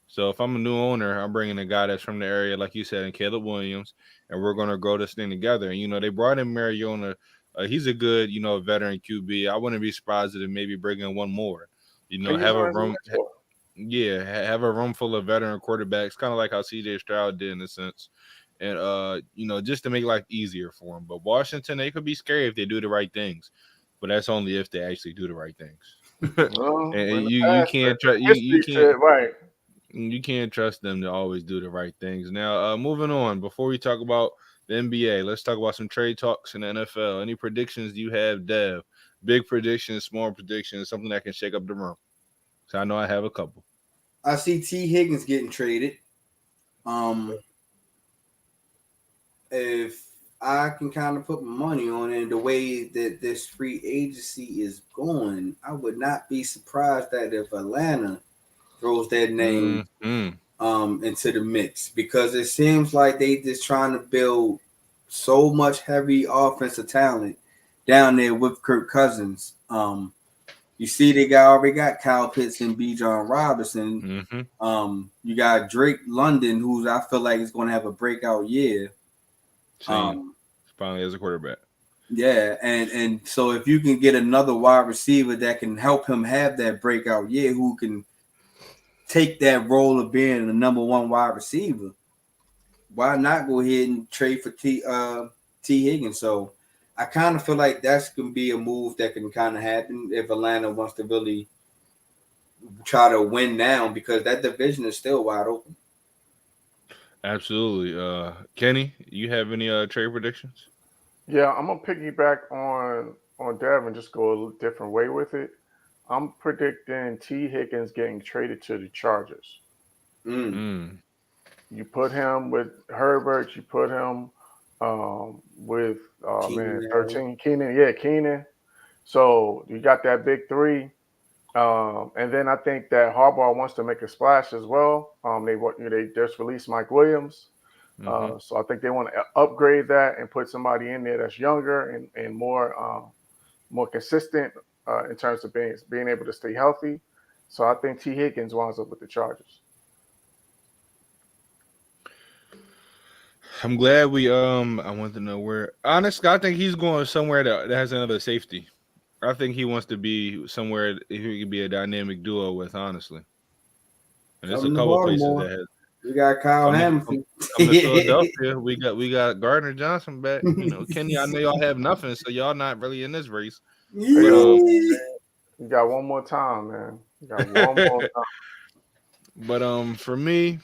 So if I'm a new owner, I'm bringing a guy that's from the area, like you said, in Caleb Williams, and we're going to grow this thing together. And, they brought in Mariota. He's a good, veteran QB. I wouldn't be surprised if they maybe bring in one more. Have a room. Have a room full of veteran quarterbacks, kind of like how C.J. Stroud did in a sense. And, just to make life easier for them. But Washington, they could be scary if they do the right things. But that's only if they actually do the right things. And you can't trust you can't right. You can't trust them to always do the right things. Now, moving on, before we talk about the NBA, let's talk about some trade talks in the NFL. Any predictions you have, Dev? Big predictions, small predictions, something that can shake up the room. So I know I have a couple. I see T. Higgins getting traded. If I can kind of put my money on it, the way that this free agency is going, I would not be surprised that if Atlanta throws that name into the mix, because it seems like they just trying to build so much heavy offensive talent down there with Kirk Cousins. You see they already got Kyle Pitts and Bijan Robinson. You got Drake London, who I feel like is going to have a breakout year. Finally as a quarterback. Yeah, and so if you can get another wide receiver that can help him have that breakout year, who can take that role of being the number one wide receiver, why not go ahead and trade for T. Higgins? So I kind of feel like that's going to be a move that can kind of happen if Atlanta wants to really try to win now, because that division is still wide open. Absolutely. Kenny, you have any trade predictions? Yeah, I'm going to piggyback on Dev and just go a different way with it. I'm predicting T. Higgins getting traded to the Chargers. You put him with Herbert. You put him with Keenan. Yeah, Keenan. So you got that big three. And then I think that Harbaugh wants to make a splash as well. They just released Mike Williams. So I think they want to upgrade that and put somebody in there that's younger and more consistent in terms of being able to stay healthy. So I think T. Higgins winds up with the Chargers. I'm glad I want to know where. Honestly, I think he's going somewhere that has another safety. I think he wants to be somewhere he could be a dynamic duo with, honestly. And there's a couple places that has. We got Kyle Hamilton. Come to Philadelphia. We got Gardner Johnson back. Kenny, I know y'all have nothing, so y'all not really in this race. You got one more time, man. You got one more time. But for me,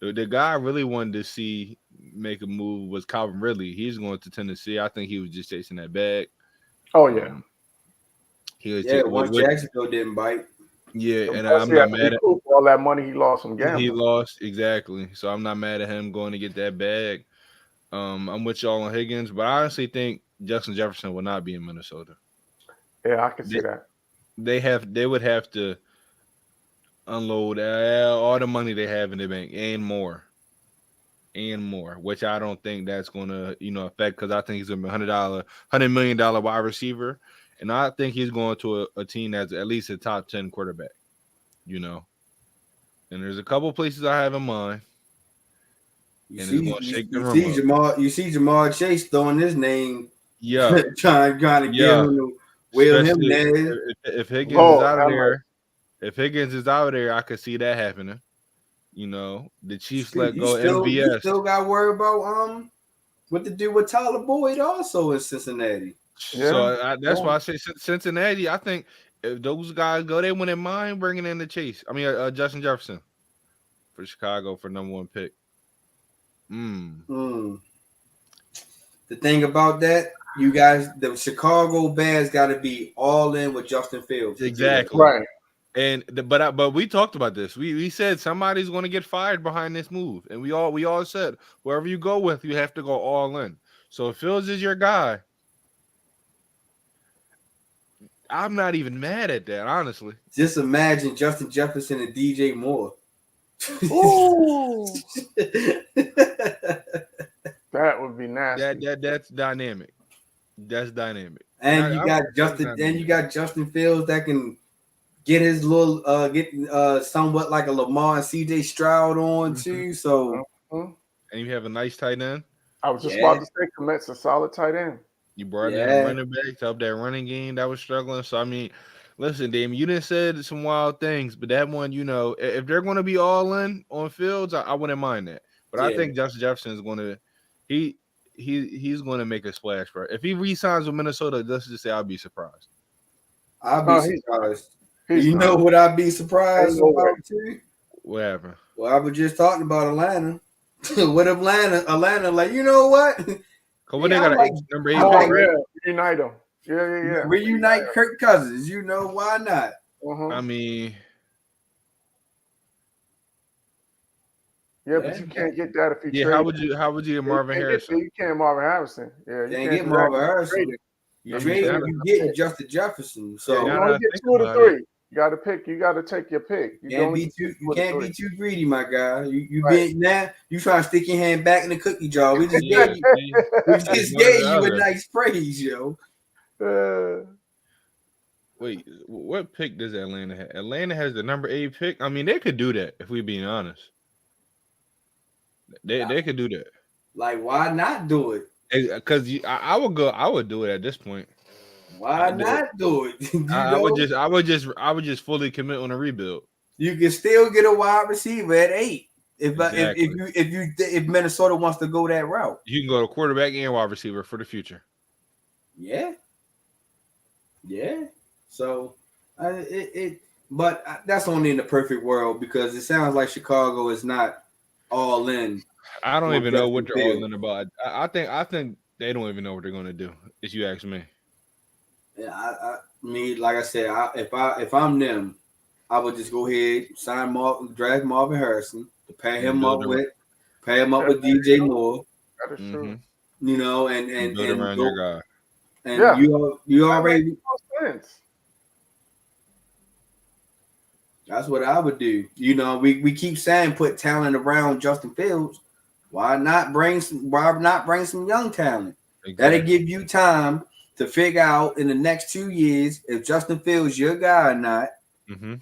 the guy I really wanted to see make a move was Calvin Ridley. He's going to Tennessee. I think he was just chasing that bag. Oh yeah. He was Jacksonville didn't bite. Yeah, and I'm not mad at all that money he lost from gambling. He lost, exactly. So I'm not mad at him going to get that bag. I'm with y'all on Higgins, but I honestly think Justin Jefferson will not be in Minnesota. Yeah, I can see that. They would have to unload all the money they have in the bank and more, which I don't think that's going to affect, because I think he's going to be $100 million wide receiver. And I think he's going to a team that's at least a top 10 quarterback, And there's a couple places I have in mind. You see Jamar Chase throwing his name. Yeah. trying to get him to wheel him down. If Higgins is out of there, I could see that happening. The Chiefs let go MVS. You still got to worry about what to do with Tyler Boyd also in Cincinnati. Yeah. So that's why I say Cincinnati. I think if those guys go, they wouldn't mind bringing in the Chase. I mean, Justin Jefferson for Chicago for number 1 pick. The thing about that, you guys, the Chicago Bears got to be all in with Justin Fields. Exactly. Right. But we talked about this. We said somebody's going to get fired behind this move, and we all said wherever you go with, you have to go all in. So if Fields is your guy, I'm not even mad at that, honestly. Just imagine Justin Jefferson and DJ Moore. Ooh, that would be nasty. That's dynamic. That's dynamic. And you got Justin. And you got Justin Fields that can get his little somewhat like a Lamar and CJ Stroud on too. So and you have a nice tight end. I was just about to say Komet's a solid tight end. You brought in a running back to help that running game that was struggling. So I mean, listen, Damon, you didn't said some wild things, but that one, if they're going to be all in on Fields, I wouldn't mind that. But I think Justin Jefferson is going to he's going to make a splash, bro. If he re-signs with Minnesota, let's just say I'll be surprised. I'll be surprised. You know what I'd be surprised about too? What happened? Well, I was just talking about Atlanta. What Atlanta like? You know what? Because they got number 8 pick, right? Reunite them. Yeah. Reunite Kirk Cousins. You know why not? I mean, but you can't get that if you trade. How would you get Marvin Harrison? You can't Marvin Harrison. Yeah, you can't get Marvin Harrison. You get Justin Jefferson. So you only get 2 of the 3. You got to pick. You got to take your pick. You can't be too greedy, my guy. You trying to stick your hand back in the cookie jar. We just gave you a nice praise, yo. Wait, what pick does Atlanta have? Atlanta has the number 8 pick. I mean, they could do that if we're being honest. They could do that. Like, why not do it? Because I would do it at this point. Why not do it? I would just fully commit on a rebuild. You can still get a wide receiver at 8 if Minnesota wants to go that route. You can go to quarterback and wide receiver for the future. Yeah. So but that's only in the perfect world because it sounds like Chicago is not all in. I don't even know what they're all in about. I think they don't even know what they're going to do. If you ask me. Yeah, I mean, like I said, if I'm them, I would just go ahead draft Marvin Harrison to pair him up with DJ Moore. That is true. You know, and build around your guy. And you already. That's what I would do. You know, we keep saying put talent around Justin Fields. Why not bring some young talent? Exactly. That'll give you time to figure out in the next 2 years if Justin Fields your guy or not. Mm-hmm.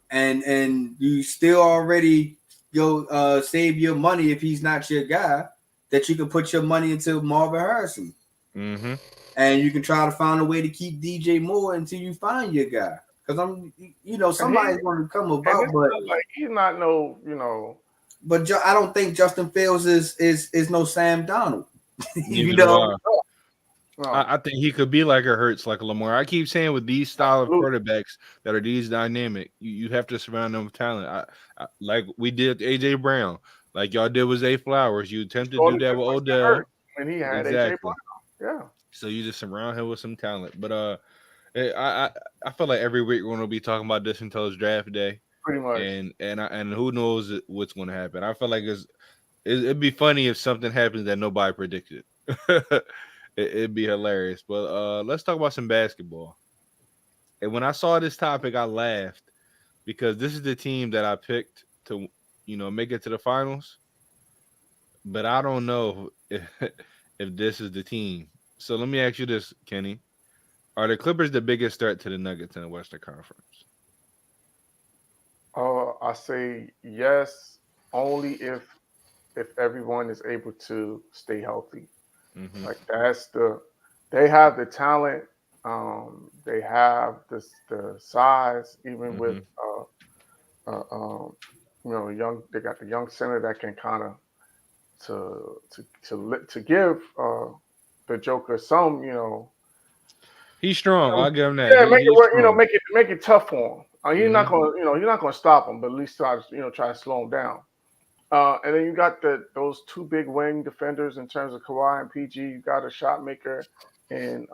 And you still already go save your money if he's not your guy, that you can put your money into Marvin Harrison. Mm-hmm. And you can try to find a way to keep DJ Moore until you find your guy. Because somebody's going to come about, but like he's not But I don't think Justin Fields is no Sam Darnold. I think he could be like a Hurts, like a Lamar. I keep saying with these style of quarterbacks that are these dynamic, you have to surround them with talent. I like we did AJ Brown, like y'all did with Zay Flowers. You attempted to do that with Odell, and he had AJ Brown. Yeah. So you just surround him with some talent. But I feel like every week we're going to be talking about this until it's draft day. Pretty much. And who knows what's going to happen. I feel like it'd be funny if something happens that nobody predicted. It'd be hilarious. But let's talk about some basketball. And when I saw this topic, I laughed because this is the team that I picked to, make it to the finals. But I don't know if this is the team. So let me ask you this, Kenny. Are the Clippers the biggest threat to the Nuggets in the Western Conference? I say yes, only if everyone is able to stay healthy. Mm-hmm. Like they have the talent, they have the size, even with they got the young center that can kind of to give the Joker some, He's strong. I'll give him that. Yeah, make it work. Make it tough for him. He's not going. You're not going to stop him, but at least try to slow him down. And then you got those 2 big wing defenders in terms of Kawhi and PG. You got a shot maker in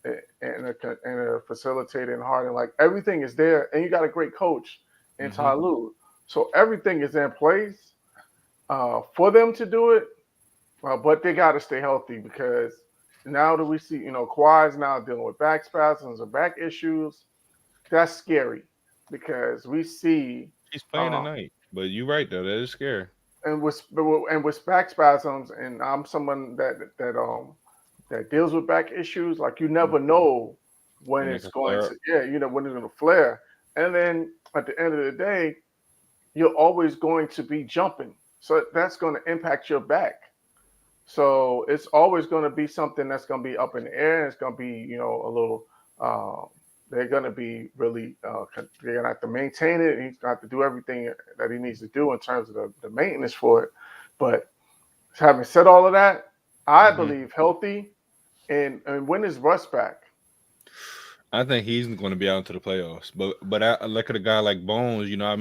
and a facilitator in Harden. Like everything is there, and you got a great coach in Mhm. Ty Lue. So everything is in place for them to do it. But they got to stay healthy because now that we see, Kawhi's now dealing with back spasms or back issues. That's scary because we see He's playing tonight, but you're right though. That is scary. and with back spasms, and I'm someone that deals with back issues. Like you never know when And it it's can going flare to, up. when it's going to flare. And then at the end of the day, you're always going to be jumping, so that's going to impact your back. So it's always going to be something that's going to be up in the air. And it's going to be, a little. Uh, they're going to be really. They're going to have to maintain it. And he's going to have to do everything that he needs to do in terms of the maintenance for it. But having said all of that, I Mhm. believe healthy and when is Russ back? I think he's going to be out into the playoffs. But I look at a guy like Bones. I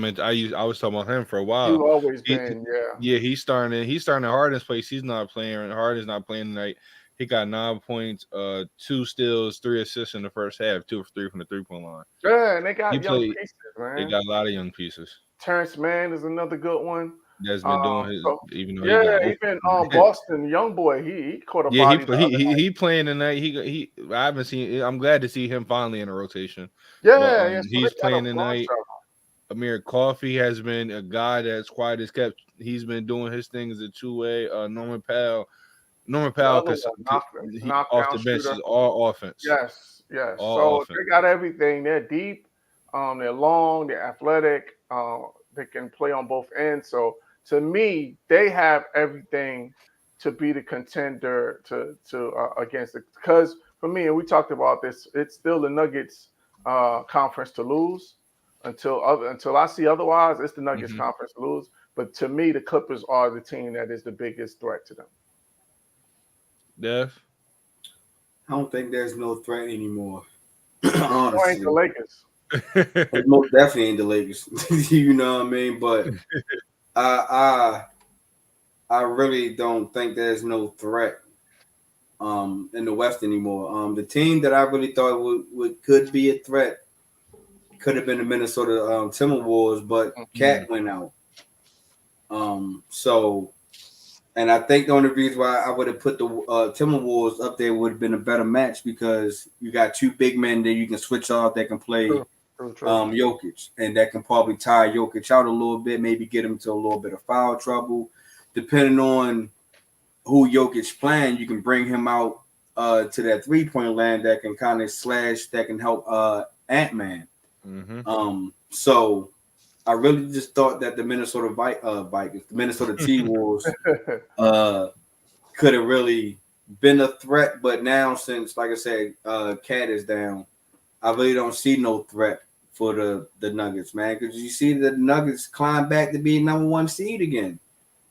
was talking about him for a while. You've always He, been, yeah, he's starting at Harden's place. He's not playing. Harden's not playing tonight. He got 9 points, 2 steals, 3 assists in the first half, 2 for 3 from the 3-point line. Yeah, and they He got young played. pieces, They man. got a lot of young pieces Terrence Mann is another good one. that's been doing his. So Even though he got even open. Boston young boy, he caught a Yeah, body. The other night. he playing tonight. I haven't seen. I'm glad to see him finally in a rotation. Yeah, But yeah. So he's they got playing a bunch tonight. of them. Amir Coffey has been a guy that's quiet as kept. He's been doing his thing as a 2-way. Norman Powell, The other because one, off the knockdown bench shooter. is all offense. Yes. All So offense. they got everything. They're deep. They're long. They're athletic. They can play on both ends. So to me, they have everything to be the contender to against it. Because for me, and we talked about this, it's still the Nuggets conference to lose until I see otherwise. It's the Nuggets Mhm. conference to lose. But to me, the Clippers are the team that is the biggest threat to them. Dev. I don't think there's no threat anymore. Who ain't Honestly, the Lakers? it most definitely ain't the Lakers. You know what I mean? But I really don't think there's no threat in the West anymore. The team that I really thought could be a threat could have been the Minnesota Timberwolves, but Cat went out. And I think the only reason why I would have put the Timberwolves up there would have been a better match because you got 2 big men that you can switch off that can play True. Jokic, and that can probably tire Jokic out a little bit, maybe get him to a little bit of foul trouble. Depending on who Jokic playing, you can bring him out to that 3-point land that can kind of slash, that can help Ant-Man. Mm-hmm. So I really just thought that the Minnesota Vikings, the Minnesota T-Wolves could have really been a threat, but now since, like I said, Cat is down, I really don't see no threat for the Nuggets, man, because you see the Nuggets climb back to being number 1 seed again.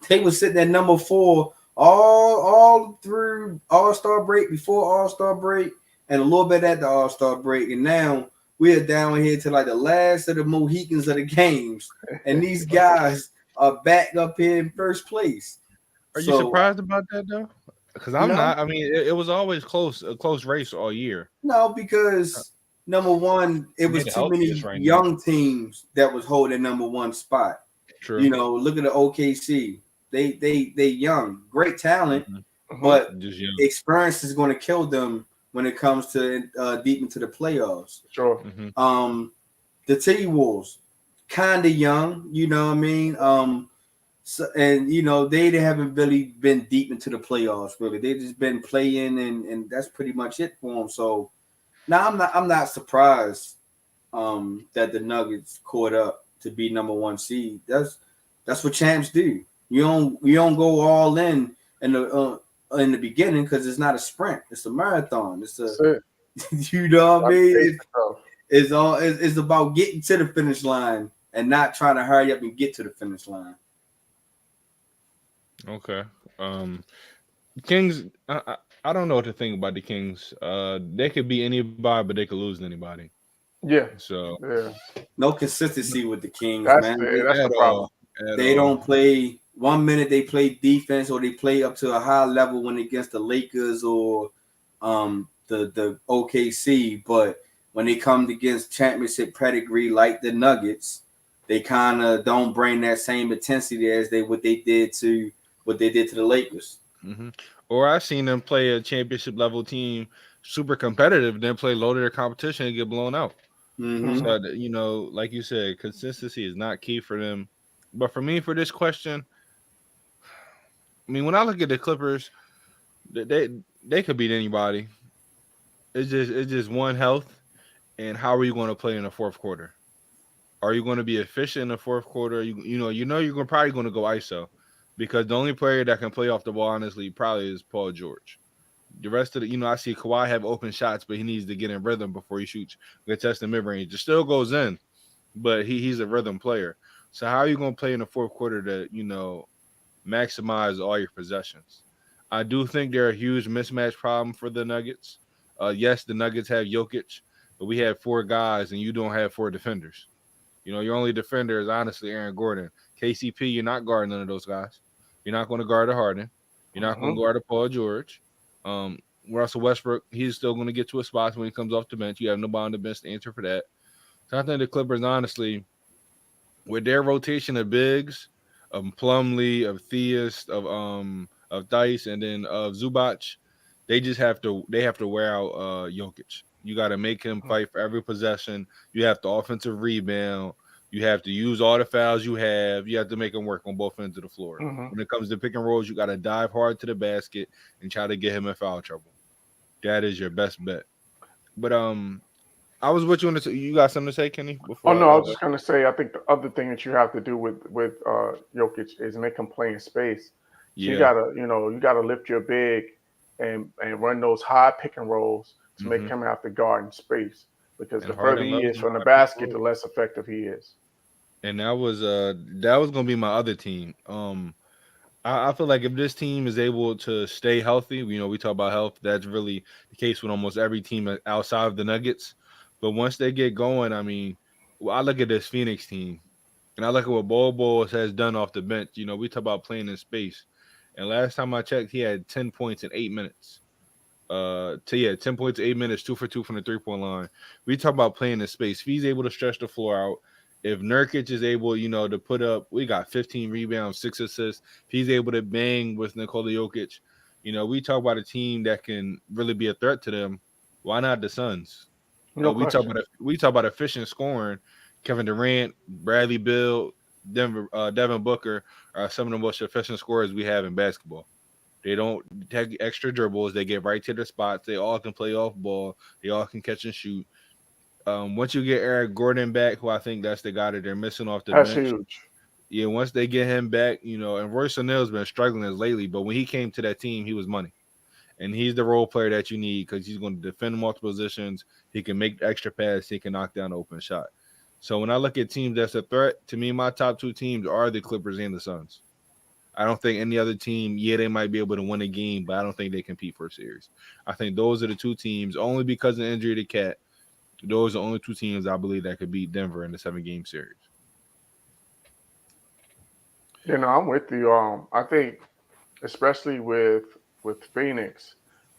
They were sitting at number 4 all through All-Star break, before All-Star break, and a little bit at the All-Star break, and now we're down here to like the last of the Mohicans of the games, and these guys are back up here in first place. Are you surprised about that though? Because I'm not. I mean, it was always a close race all year. No, because number one, it was too many young teams that was holding number 1 spot. True. You know, look at the OKC. They young, great talent, but experience is going to kill them when it comes to deep into the playoffs. Sure. The T-Wolves, kind of young, you know what I mean? So, and you know, they haven't really been deep into the playoffs, really. They've just been playing, and that's pretty much it for them. So now I'm not surprised that the Nuggets caught up to be number 1 seed. That's what champs do. You don't go all in the beginning because it's not a sprint, it's a marathon. It's you know what I mean? It's about getting to the finish line and not trying to hurry up and get to the finish line. Okay. Kings, I don't know what to think about the Kings. They could be anybody, but they could lose to anybody. Yeah. So no consistency with the Kings, that's man. That's the problem. They don't play. 1 minute they play defense, or they play up to a high level when against the Lakers or the OKC, but when they come against championship pedigree like the Nuggets, they kind of don't bring that same intensity as what they did to the Lakers. Mm-hmm. Or I've seen them play a championship level team, super competitive, then play low to their competition and get blown out. Mm-hmm. So like you said, consistency is not key for them. But for me, for this question, I mean, when I look at the Clippers, they could beat anybody. It's just one health, and how are you going to play in the fourth quarter? Are you going to be efficient in the fourth quarter? You're probably going to go ISO, because the only player that can play off the ball honestly probably is Paul George. The rest of I see Kawhi have open shots, but he needs to get in rhythm before he shoots. Get test the mid range. It still goes in, but he's a rhythm player. So how are you going to play in the fourth quarter to maximize all your possessions? I do think they're a huge mismatch problem for the Nuggets. Yes, the Nuggets have Jokic, but we have 4 guys, and you don't have 4 defenders. Your only defender is honestly Aaron Gordon. KCP, you're not guarding none of those guys. You're not going to guard a Harden. You're not going to guard a Paul George. Russell Westbrook, he's still going to get to a spot when he comes off the bench. You have nobody on the bench to answer for that. So I think the Clippers, honestly, with their rotation of bigs, of Plumlee, of Theist, of Dice, and then of Zubac, they have to wear out Jokic. You got to make him fight for every possession. You have to offensive rebound. You have to use all the fouls you have. You have to make him work on both ends of the floor. When it comes to pick and rolls, you got to dive hard to the basket and try to get him in foul trouble. That is your best bet. But I was with you on this. You got something to say, Kenny? I was just going to say, I think the other thing that you have to do with Jokic is make him play in space. So you gotta lift your big and run those high pick and rolls to make him have to guard in space, because the further he is from the basket, the less effective he is. And that was going to be my other team. I feel like if this team is able to stay healthy, we talk about health. That's really the case with almost every team outside of the Nuggets. But once they get going, I mean, I look at this Phoenix team, and I look at what Bol has done off the bench. We talk about playing in space. And last time I checked, he had 10 points in 8 minutes. 10 points, 8 minutes, 2 for 2 from the 3-point line. We talk about playing in space. If he's able to stretch the floor out, if Nurkic is able, to put up, we got 15 rebounds, 6 assists. If he's able to bang with Nikola Jokic, we talk about a team that can really be a threat to them. Why not the Suns? We talk about efficient scoring. Kevin Durant, Bradley Beal, Devin Booker are some of the most efficient scorers we have in basketball. They don't take extra dribbles. They get right to their spots. They all can play off ball. They all can catch and shoot. Once you get Eric Gordon back, who I think that's the guy that they're missing off the bench. That's huge. Yeah, once they get him back, and Royce O'Neal's been struggling as lately, but when he came to that team, he was money. And he's the role player that you need, because he's going to defend multiple positions. He can make extra pass. He can knock down the open shot. So when I look at teams that's a threat, to me, my top 2 teams are the Clippers and the Suns. I don't think any other team, they might be able to win a game, but I don't think they compete for a series. I think those are the 2 teams, only because of the injury to Cat. Those are the only 2 teams I believe that could beat Denver in the 7-game series. I'm with you. I think, especially with Phoenix,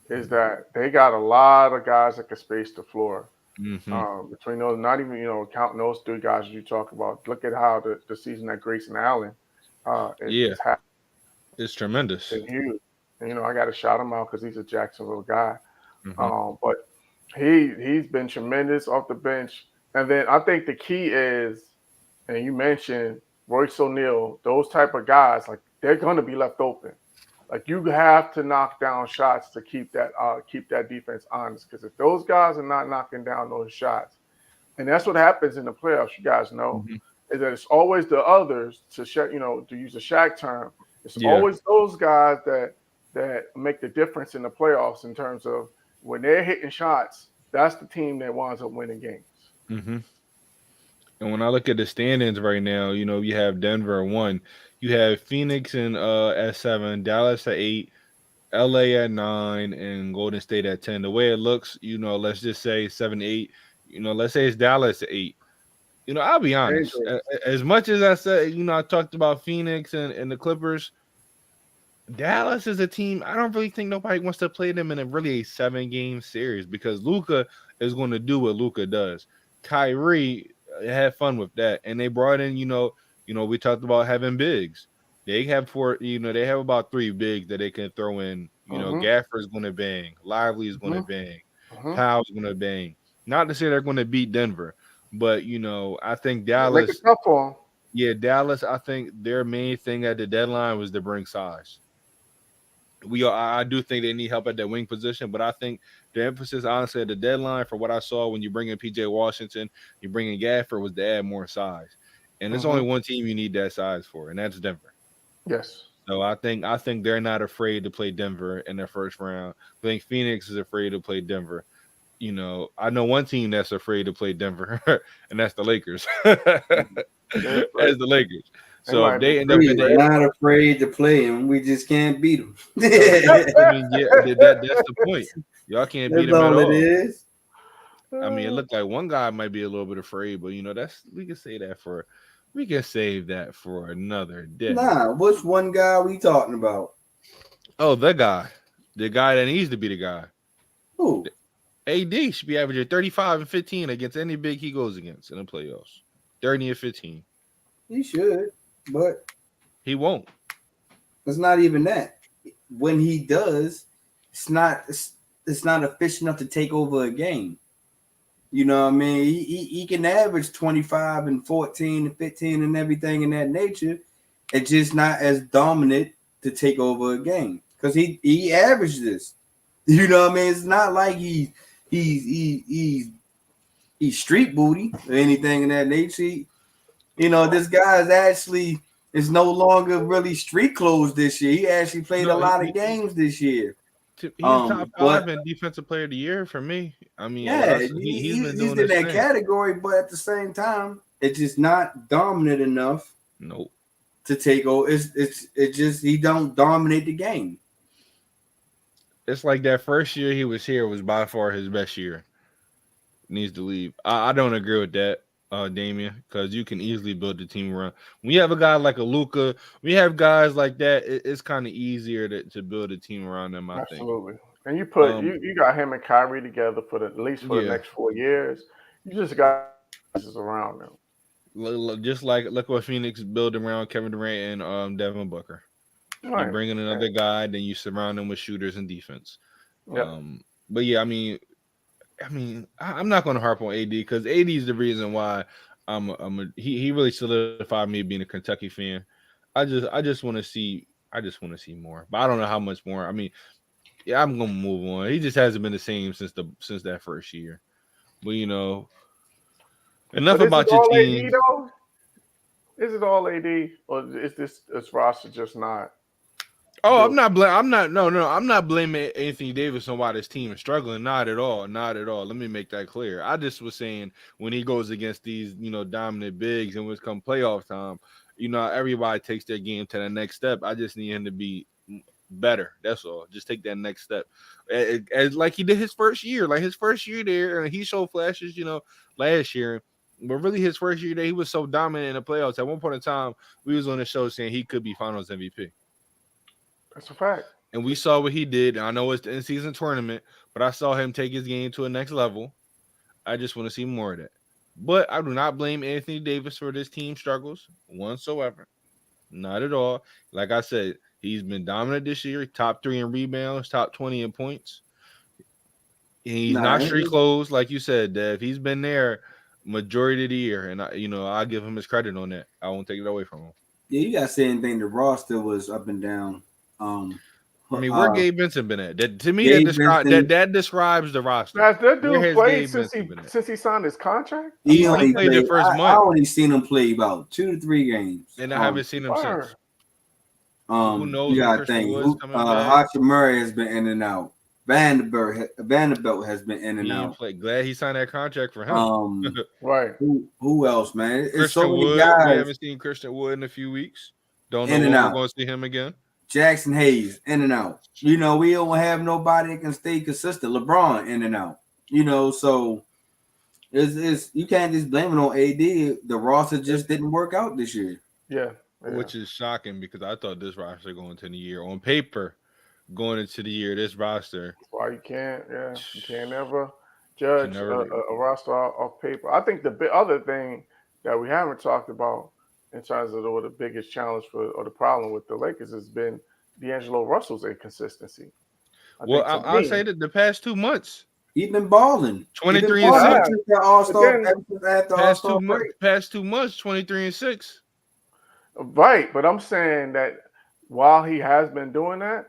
is that they got a lot of guys that can space the floor. Between those, not even counting those 3 guys you talk about. Look at how the season that Grayson Allen it's tremendous. It's huge. And, I got to shout him out because he's a Jacksonville guy. But he's been tremendous off the bench. And then I think the key is, and you mentioned Royce O'Neal, those type of guys, like, they're going to be left open. Like, you have to knock down shots to keep that defense honest. Because if those guys are not knocking down those shots, and that's what happens in the playoffs, you guys know, is that it's always the others, to use a Shaq term, it's always those guys that make the difference in the playoffs in terms of when they're hitting shots, that's the team that winds up winning games. And when I look at the standings right now, you have Denver at 1. You have Phoenix at 7, Dallas at 8, LA at 9, and Golden State at 10. The way it looks, let's just say 7, 8. Let's say it's Dallas at 8. I'll be honest. As much as I said, I talked about Phoenix and the Clippers, Dallas is a team. I don't really think nobody wants to play them in a 7-game series because Luka is going to do what Luka does. Kyrie had fun with that, and they brought in, we talked about having bigs. They have they have about 3 bigs that they can throw in. Gaffer's going to bang, Lively is going to bang, Powell's going to bang. Not to say they're going to beat Denver, but I think Dallas. Make it tough for them. Yeah, Dallas. I think their main thing at the deadline was to bring size. I do think they need help at that wing position, but I think the emphasis, honestly, at the deadline for what I saw when you bring in PJ Washington, you bring in Gaffer, was to add more size. And there's only one team you need that size for, and that's Denver. Yes. So I think they're not afraid to play Denver in their first round. I think Phoenix is afraid to play Denver. I know one team that's afraid to play Denver, and that's the Lakers. That's the Lakers. So if they end up in they're not afraid to play him. We just can't beat them. I mean, that's the point. Y'all can't beat them at all. It is. I mean, it looked like one guy might be a little bit afraid, but we can save that for another day. Nah, which one guy we talking about? Oh, the guy that needs to be the guy. Who? AD should be averaging 35 and 15 against any big he goes against in the playoffs. 30 and 15. He should. But he won't. It's not even that. When he does, it's not efficient enough to take over a game. You know what I mean? He can average 25 and 14 and 15 and everything in that nature. It's just not as dominant to take over a game. Because he averaged this. You know what I mean? It's not like he's street booty or anything in that nature. This guy is no longer really street clothes this year. He actually played a lot of games this year. He's top 5 in defensive player of the year for me. I mean, he's in that category, but at the same time, it's just not dominant enough. Nope. To take over. It's just he don't dominate the game. It's like that first year he was here was by far his best year. Needs to leave. I don't agree with that. Damian, because you can easily build the team around. When you have a guy like a Luka, we have guys like that. It's kind of easier to build a team around them. I think. Absolutely. And you put you got him and Kyrie together for at least the next 4 years. You just got pieces around them. Just like look what Phoenix built around Kevin Durant and Devin Booker. Right. You bring in another guy, then you surround them with shooters and defense. Yep. But yeah, I mean, I'm not going to harp on AD because AD is the reason why he really solidified me being a Kentucky fan. I just want to see more, but I don't know how much more. I mean, yeah, I'm going to move on. He just hasn't been the same since that first year. But enough about your team. AD, is it all AD, or is this roster just not? Oh, I'm not blaming Anthony Davis on why this team is struggling. Not at all. Let me make that clear. I just was saying when he goes against these, dominant bigs and when it comes playoff time, everybody takes their game to the next step. I just need him to be better. That's all. Just take that next step. As like he did his first year. Like his first year there, and he showed flashes, last year. But really his first year there, he was so dominant in the playoffs. At one point in time, we was on the show saying he could be finals MVP. That's a fact. And we saw what he did. I know it's the in-season tournament, but I saw him take his game to a next level. I just want to see more of that. But I do not blame Anthony Davis for this team struggles whatsoever. Not at all. Like I said, he's been dominant this year. Top 3 in rebounds, top 20 in points. He's not street clothes, like you said, Dev. He's been there majority of the year, and I give him his credit on that. I won't take it away from him. Yeah, you got to say anything. The roster was up and down. Where Gabe Vincent been at? That describes the roster. Has that dude played since he signed his contract? He only played the first month. I only seen him play about 2 to 3 games, and I haven't seen him since. Who knows? You got to think. Hachimura has been in and out. Vanderbilt has been in and out. Glad he signed that contract for him. Right. Who else, man? It's so many Wood. guys. We haven't seen Christian Wood in a few weeks. Don't know when we're going to see him again. Jackson Hayes, in and out. We don't have nobody that can stay consistent. LeBron, in and out. So it's you can't just blame it on AD. The roster just didn't work out this year. Yeah, which is shocking because I thought this roster going into the year on paper, going into the year, this roster. That's why you can't never judge a roster off paper. I think the other thing that we haven't talked about in terms of the biggest challenge or the problem with the Lakers has been D'Angelo Russell's inconsistency. I'll say that the past 2 months. He's been balling. 23 and 6. Past 2 months, 23 and 6. Right, but I'm saying that while he has been doing that,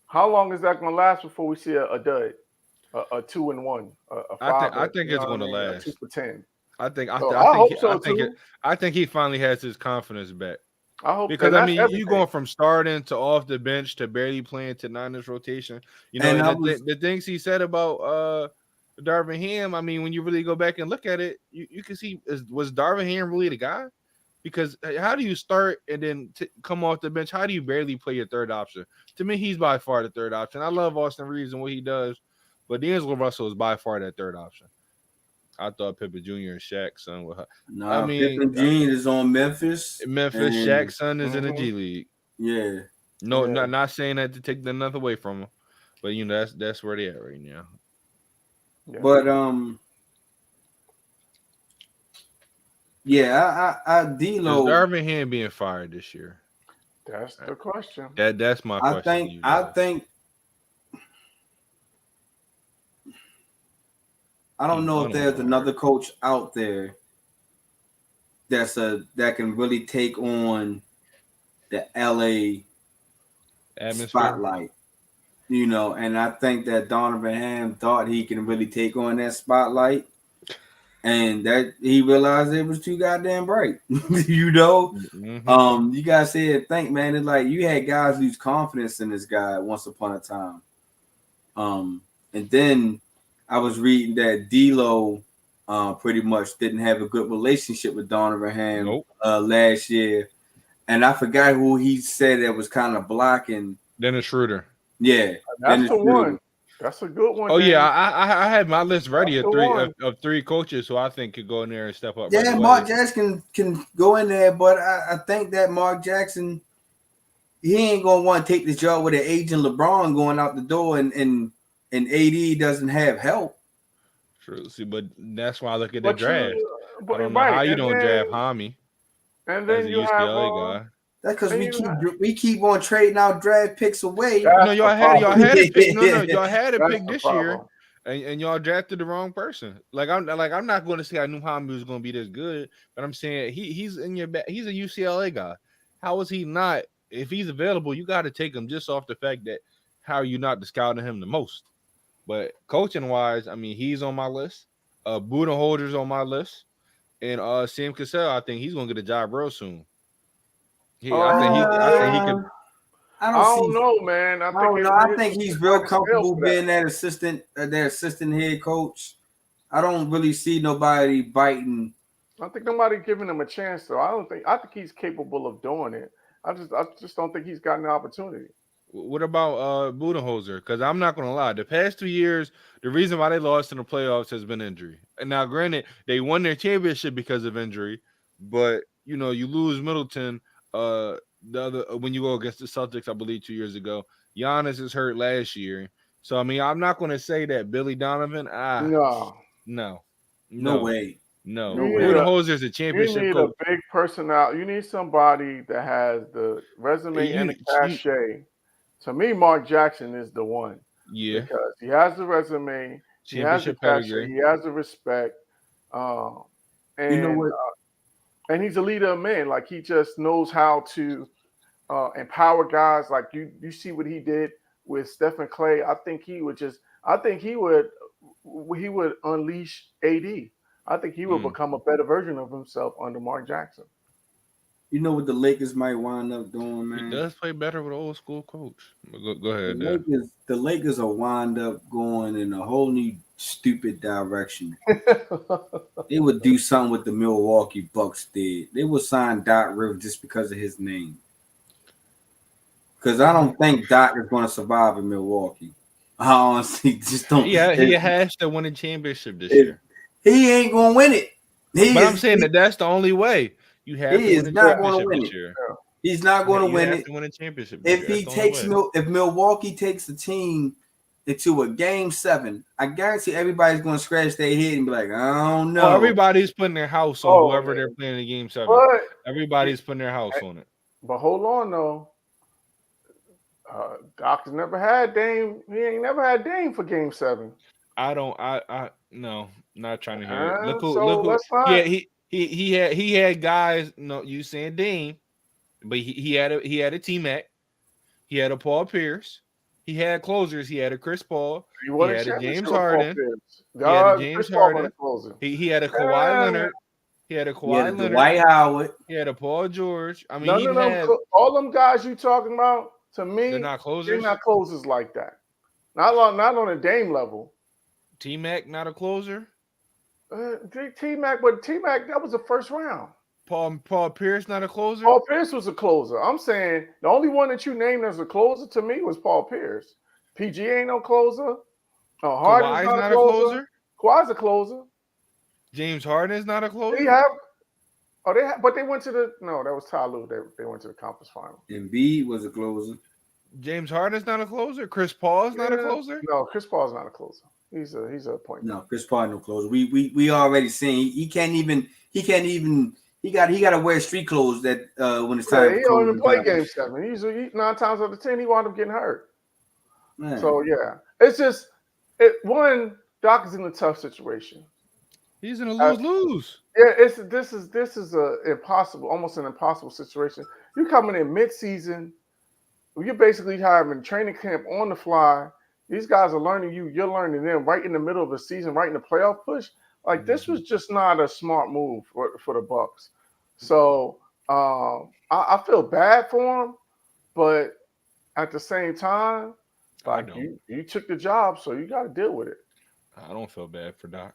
how long is that going to last before we see a dud, a 2-1, a 5? I think it's going to last. 2 for 10. I think he finally has his confidence back. I hope because you going from starting to off the bench to barely playing to 9-inch rotation. You know, the things he said about Darvin Ham. I mean, when you really go back and look at it, you can see was Darvin Ham really the guy? Because how do you start and then come off the bench? How do you barely play your third option? To me, he's by far the third option. I love Austin Reeves and what he does, but D'Angelo Russell is by far that third option. I thought Pippen Jr. and Shaq's son were. No, Pippen Jr. is on Memphis. Shaq's son is in the G League. Yeah. No, not saying that to take nothing away from him, but you know that's where they at right now. Yeah. But D'Lo. Is Darvin Ham being fired this year? That's the question. That's my question. I don't know if there's another coach out there that can really take on the LA atmosphere spotlight. You know, and I think that Donovan Ham thought he can really take on that spotlight. And that he realized it was too goddamn bright. You know? Mm-hmm. You guys said, man, it's like you had guys lose confidence in this guy once upon a time. And then I was reading that D'Lo pretty much didn't have a good relationship with Donovan Ham last year. And I forgot who he said that was kind of blocking. Dennis Schroeder. Yeah. That's the one. That's a good one. Oh, man. Yeah. I had my list ready of three coaches who I think could go in there and step up. Yeah, right Mark Jackson can go in there, but I think that Mark Jackson, he ain't going to want to take this job with an agent LeBron going out the door and AD doesn't have help. True. See, but that's why I look at the draft. I don't know how you don't draft Hami. And then you UCLA guy. That's because we keep on trading out draft picks away. Y'all had a pick. Y'all had a pick this year, and y'all drafted the wrong person. I'm not going to say I knew Hami was going to be this good, but I'm saying he's in your back. He's a UCLA guy. How is he not? If he's available, you got to take him just off the fact that how are you not scouting him the most? But coaching wise, I mean, he's on my list. Budenholzer's on my list, and Sam Cassell. I think he's going to get a job real soon. I think he could. I don't know, man. I think he's real comfortable being that assistant head coach. I don't really see nobody biting. I think nobody giving him a chance, though. I think he's capable of doing it. I just don't think he's gotten the opportunity. What about Budenholzer? Because I'm not going to lie. The past 2 years, the reason why they lost in the playoffs has been injury. And now, granted, they won their championship because of injury, but you know you lose Middleton. The other when you go against the Celtics, I believe 2 years ago, Giannis is hurt last year. So I mean, I'm not going to say that Billy Donovan. No way. No. Budenholzer is a championship. You need coach. a big personality. You need somebody that has the resume and the cachet. To me, Mark Jackson is the one. Yeah, because he has the resume, he has the cachet, he has the respect, and you know what? And he's a leader of men. Like he just knows how to empower guys. Like you see what he did with Stephen Clay. I think he would unleash AD. I think he would become a better version of himself under Mark Jackson. You know what the Lakers might wind up doing, man? He does play better with an old school coach. Go ahead. The Lakers will wind up going in a whole new stupid direction. They would do something with the Milwaukee Bucks did. They would sign Doc Rivers just because of his name. Because I don't think Doc is going to survive in Milwaukee. I honestly just don't. Yeah, he has to win a championship this year. He ain't going to win it. I'm saying that's the only way. You have to win a championship this year. He's not going to win have it. to win a championship. If if Milwaukee takes the team into a game 7, I guarantee everybody's going to scratch their head and be like, I don't know. Oh, everybody's putting their house on whoever they're playing in game 7. But Everybody's putting their house on it. But hold on though. Doc's never had Dame. He ain't never had Dame for game 7. No, not trying to hear it. Look, he had guys. No, you saying Dame, but he had a T-Mac, he had a Paul Pierce, he had closers, he had a Chris Paul, he had a James Harden, he had a James Harden, he had a Kawhi Leonard, he had a Kawhi Leonard, Dwight Howard, he had a Paul George. I mean, all them guys you talking about, to me, they're not closers. They're not closers like that. Not on a Dame level. T-Mac not a closer. T-Mac, but T-Mac, that was the first round. Paul Pierce not a closer. Paul Pierce was a closer. I'm saying the only one that you named as a closer to me was Paul Pierce. PG ain't no closer. Harden's not a closer. Kawhi's a closer. James Harden is not a closer. But they went to that was Ty Lue. They went to the conference final. Embiid was a closer. James Harden is not a closer. Chris Paul is not a closer. No, Chris Paul is not a closer. He's a point. No, Chris Paul no closer. We already seen he can't even. He got to wear street clothes that when it's time. He don't even play game 7. Usually 9 times out of 10 he wound up getting hurt. Man. So yeah, it's just Doc is in a tough situation. He's in a lose-lose. Yeah, this is almost an impossible situation. You're coming in mid-season. You're basically having training camp on the fly. These guys are learning you. You're learning them right in the middle of the season, right in the playoff push. Like this was just not a smart move for the Bucks. So I feel bad for him, but at the same time, like you took the job, so you got to deal with it. I don't feel bad for Doc.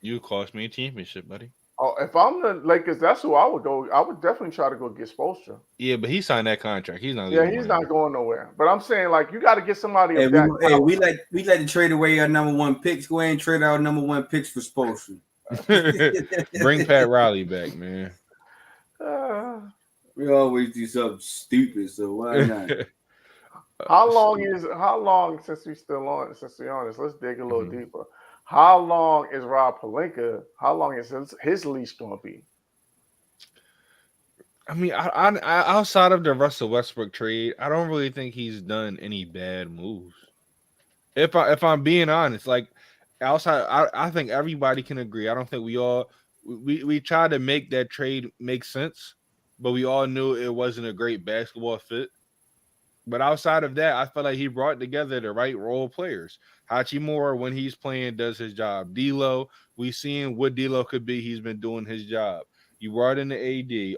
You cost me a championship, buddy. Oh, if I'm the Lakers, that's who I would go. I would definitely try to go get Spoelstra. Yeah, but he signed that contract. He's not. Yeah, he's not going nowhere. But I'm saying, like, you got to get somebody. We like to trade away our number 1 picks. Go ahead and trade our number 1 picks for Spoelstra. Bring Pat Riley back, man. We always do something stupid, so why not? How long since we're on this? Let's dig a little deeper. How long is Rob Pelinka? How long is his leash going to be? I mean, I outside of the Russell Westbrook trade, I don't really think he's done any bad moves. If I'm being honest, like outside, I think everybody can agree. I don't think we tried to make that trade make sense, but we all knew it wasn't a great basketball fit. But outside of that, I feel like he brought together the right role players. Hachimura, when he's playing, does his job. D'Lo, we seen what D'Lo could be. He's been doing his job. You brought in the AD.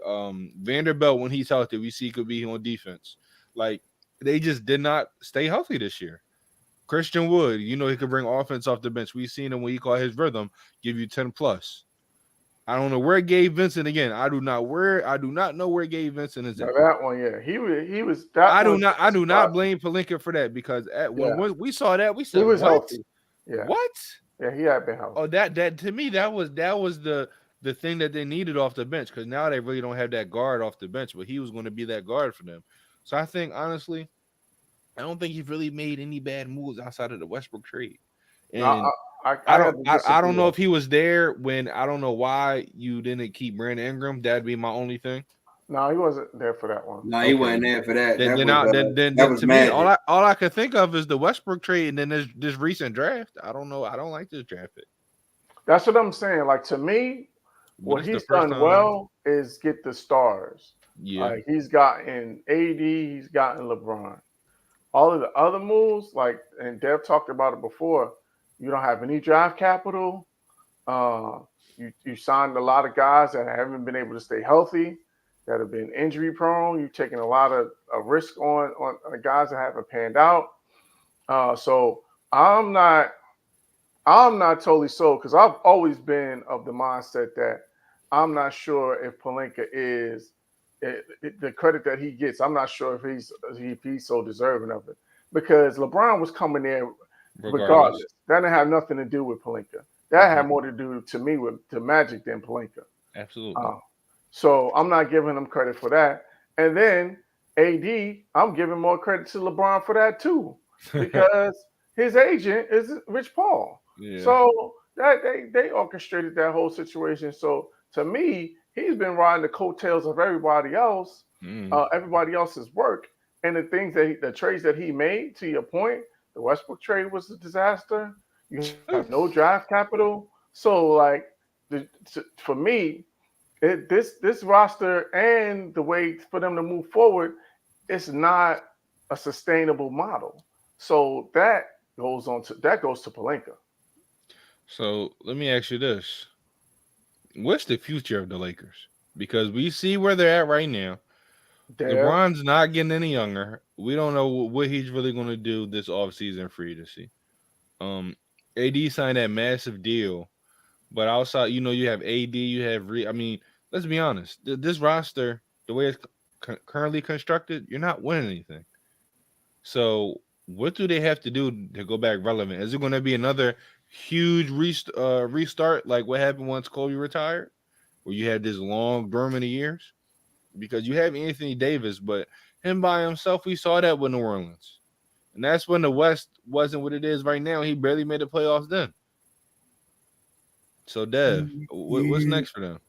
Vanderbilt, when he's healthy, we see could be on defense. Like, they just did not stay healthy this year. Christian Wood, he could bring offense off the bench. We've seen him when he caught his rhythm, give you 10+. I don't know where Gabe Vincent again. I do not know where Gabe Vincent is at. That one, yeah, he was. I do not blame Pelinka for that because when we saw that, we said he was what? Healthy. Yeah. What? Yeah, he had been healthy. Oh, that to me that was the thing that they needed off the bench because now they really don't have that guard off the bench, but he was going to be that guard for them. So I think honestly, I don't think he's really made any bad moves outside of the Westbrook trade. And I don't know if he was there when I don't know why you didn't keep Brandon Ingram. That'd be my only thing. No, he wasn't there for that one. No, he wasn't there for that. Then to me, all I could think of is the Westbrook trade, and then there's this recent draft. I don't know. I don't like this draft pick. That's what I'm saying. Like to me, what he's done well is get the stars. Yeah, like he's gotten AD, he's gotten LeBron. All of the other moves, and Dev talked about it before. You don't have any draft capital. You signed a lot of guys that haven't been able to stay healthy, that have been injury prone. You've taken a lot of risk on the guys that haven't panned out. So I'm not totally sold because I've always been of the mindset that I'm not sure if Pelinka is the credit that he gets. I'm not sure if he's so deserving of it because LeBron was coming in regardless. That didn't have nothing to do with Pelinka. That had more to do to me with the Magic than Pelinka. Absolutely. So I'm not giving him credit for that. And then AD, I'm giving more credit to LeBron for that too, because his agent is Rich Paul. Yeah. So that they orchestrated that whole situation. So to me, he's been riding the coattails of everybody else, everybody else's work, and the things the trades that he made. To your point, the Westbrook trade was a disaster. You have no draft capital. So like, for me, this roster and the way for them to move forward, it's not a sustainable model. So that goes to Pelinka. So let me ask you this: what's the future of the Lakers? Because we see where they're at right now. There, LeBron's not getting any younger. We don't know what he's really going to do this offseason free agency. AD signed that massive deal, but outside, you have AD, you have I mean, let's be honest. This roster, the way it's currently constructed, you're not winning anything. So, what do they have to do to go back relevant? Is it going to be another huge restart like what happened once Kobe retired, where you had this long dormant of years? Because you have Anthony Davis, but him by himself, we saw that with New Orleans. And that's when the West wasn't what it is right now. He barely made the playoffs then. So, Dev, what's next for them?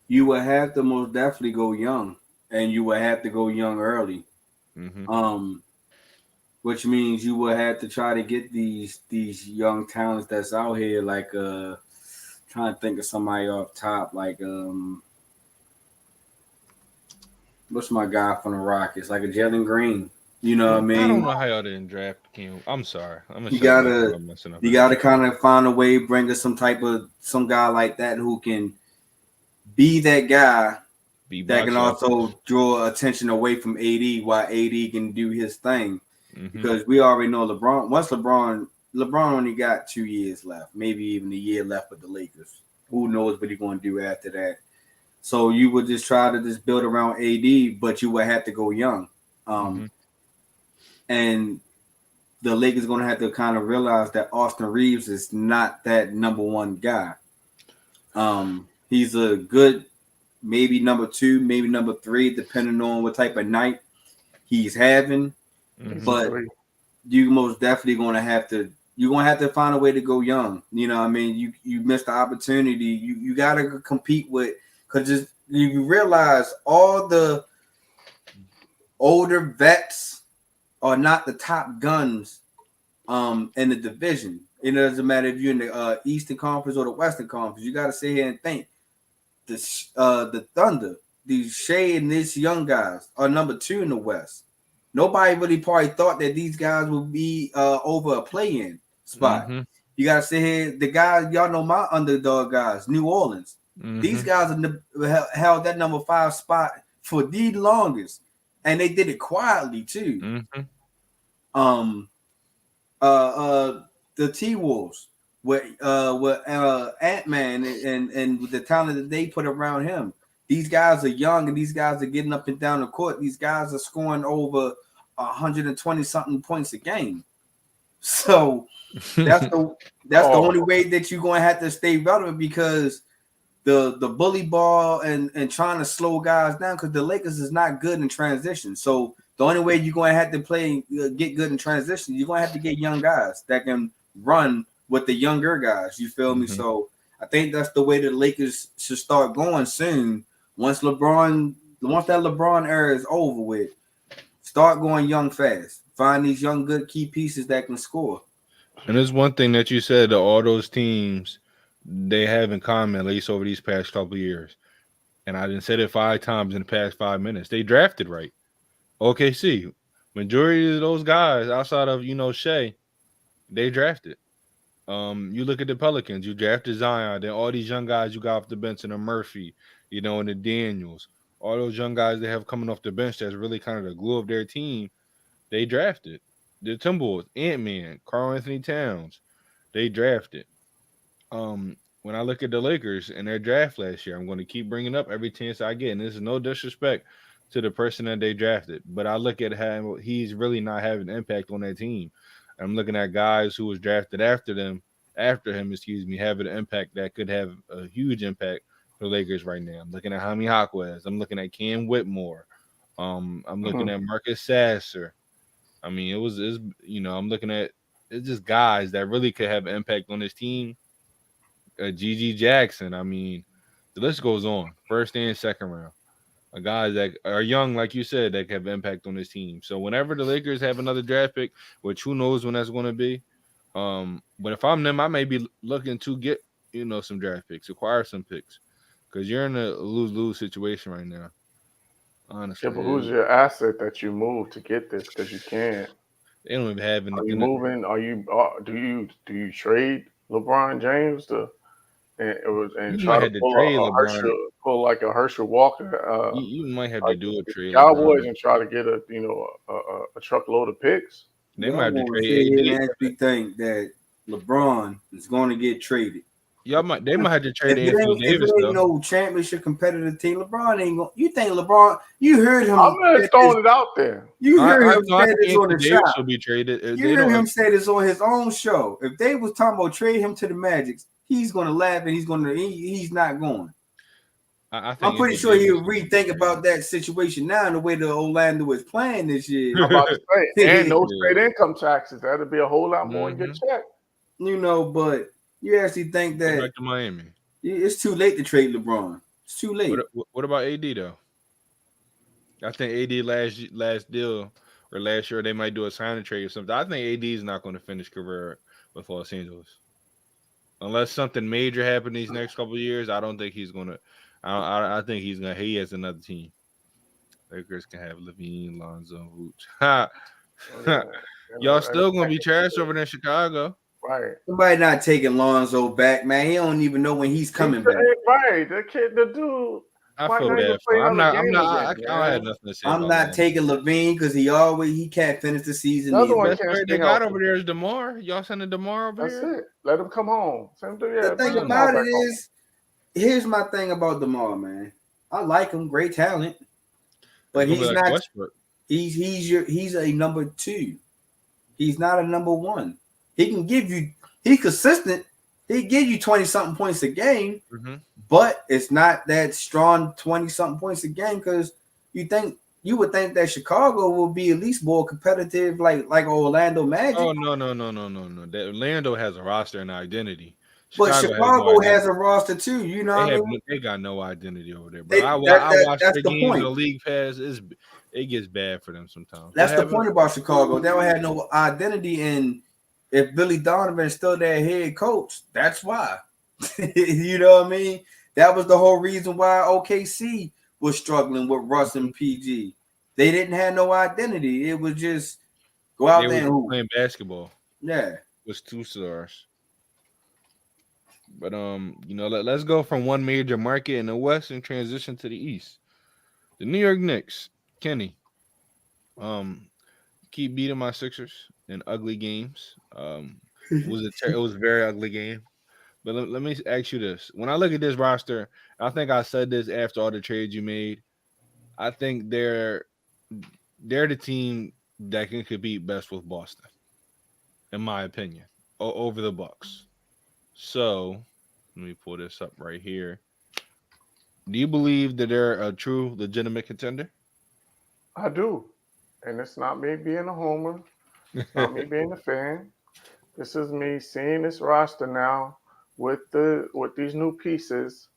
You would have to most definitely go young, and you would have to go young early. Which means you would have to try to get these young talents that's out here, like trying to think of somebody off top, like what's my guy from the Rockets, like a Jalen Green. You know what I mean? I don't know how y'all didn't draft King. I'm sorry. You gotta kind of find a way, bring us some guy like that who can be that guy that can also draw attention away from AD while AD can do his thing. Because we already know LeBron only got 2 years left, maybe even a year left with the Lakers. Who knows what he's going to do after that? So you would just try to just build around AD, but you would have to go young. And the Lakers are going to have to kind of realize that Austin Reeves is not that number one guy. He's a good maybe number 2, maybe number 3, depending on what type of night he's having. But you most definitely going to have to find a way to go young. You know what I mean? You missed the opportunity. You got to compete with, because you realize all the older vets are not the top guns in the division. It doesn't matter if you're in the Eastern Conference or the Western Conference. You got to sit here and think. The Thunder, these Shea and these young guys are number 2 in the West. Nobody really probably thought that these guys would be over a play-in spot. You got to sit here. The guys, y'all know my underdog guys, New Orleans. These guys held that number 5 spot for the longest, and they did it quietly too. The T-Wolves with Ant-Man and with the talent that they put around him. These guys are young, and these guys are getting up and down the court. These guys are scoring over 120 something points a game. So that's the only way that you're going to have to stay relevant, because the bully ball and trying to slow guys down, because the Lakers is not good in transition. So the only way you're going to have to get good in transition, you're going to have to get young guys that can run with the younger guys. You feel me? So I think that's the way the Lakers should start going soon. Once that LeBron era is over with, start going young fast. Find these young, good key pieces that can score. And there's one thing that you said that all those teams, they have in common, at least over these past couple of years. And I didn't say it 5 times in the past 5 minutes. They drafted right. OKC, majority of those guys outside of, Shea, they drafted. You look at the Pelicans, you drafted Zion, then all these young guys you got off the bench, and the Murphy, and the Daniels, all those young guys they have coming off the bench that's really kind of the glue of their team, they drafted. The Timberwolves, Ant-Man, Karl-Anthony Towns, they drafted. When I look at the Lakers and their draft last year, I'm going to keep bringing up every chance I get, and this is no disrespect to the person that they drafted, but I look at how he's really not having an impact on that team. I'm looking at guys who was drafted after them after him, having an impact that could have a huge impact for the Lakers right now. I'm looking at Jaime Jaquez. I'm looking at Cam Whitmore. I'm looking at Marcus Sasser. I mean, I'm looking at it's just guys that really could have an impact on this team. Gigi Jackson. I mean, the list goes on. First and second round. Guys that are young, like you said, that have impact on this team. So whenever the Lakers have another draft pick, which who knows when that's going to be, but if I'm them, I may be looking to get some draft picks, acquire some picks, because you're in a lose-lose situation right now. Honestly, Yeah, but who's your asset that you move to get this? Because you can't. they don't even have Are you moving? Are you? Do you trade LeBron James and You try might to have to pull trade LeBron. pull like a Herschel Walker? You might have Are to you do a the trade Cowboys LeBron. and try to get a truckload of picks? They Y'all might have to want to trade sit AD. here and actually think that LeBron is going to get traded. They might have to trade If Anthony Davis it though. ain't no championship competitive team, LeBron ain't going. You think LeBron? You heard him. I'm just throwing it out there. You heard him I say think this on Anthony the Davis shop. will be traded. You heard him say this on his own show. If they was talking about trade him to the Magics, he's going to laugh and he's not going. I'm pretty sure he'll rethink about that situation now and the way the Orlando is playing this year. I'm about to say, and no state income taxes. That'll be a whole lot more in your check. But you actually think Go that back to Miami. It's too late to trade LeBron. It's too late. What about AD though? I think AD last deal or last year they might do a sign and trade or something. I think AD is not going to finish career with Los Angeles unless something major happens these next couple of years. I don't think he's going to. I think he's going. He has another team. Lakers can have Levine, Lonzo, Vooch. Y'all still going to be trash over there in Chicago. Right. Somebody not taking Lonzo back, man. He don't even know when he's coming back. Right. The dude. I feel bad for him. I had nothing to say. I'm not taking Levine because he can't finish the season. Another one best player they got over there is DeMar. Y'all sending DeMar over here? That's it. Let him come home. The thing about it is, here's my thing about DeMar, man. I like him, great talent, but he's not. Westbrook. He's a number 2. He's not a number 1. He can give you. He's consistent. He give you 20-something points a game, but it's not that strong 20-something points a game because you would think that Chicago will be at least more competitive, like Orlando Magic. Oh no! That Orlando has a roster and identity. But Chicago has a roster too. You know, they got no identity over there. But I watch the games on the league pass. It gets bad for them sometimes. That's the point about Chicago. They don't have no identity, and if Billy Donovan is still their head coach, that's why. You know what I mean? That was the whole reason why OKC was struggling with Russ and PG. They didn't have no identity. It was just go out there and hoop. Playing basketball. Yeah, it was 2 stars. But let's go from one major market in the West and transition to the East. The New York Knicks, Kenny, keep beating my Sixers in ugly games. It was a very ugly game. But let me ask you this: when I look at this roster, I think I said this after all the trades you made. I think they're the team that can compete best with Boston, in my opinion, over the Bucks. So, let me pull this up right here. Do you believe that they're a true, legitimate contender? I do. And it's not me being a homer. It's not me being a fan. This is me seeing this roster now with these new pieces.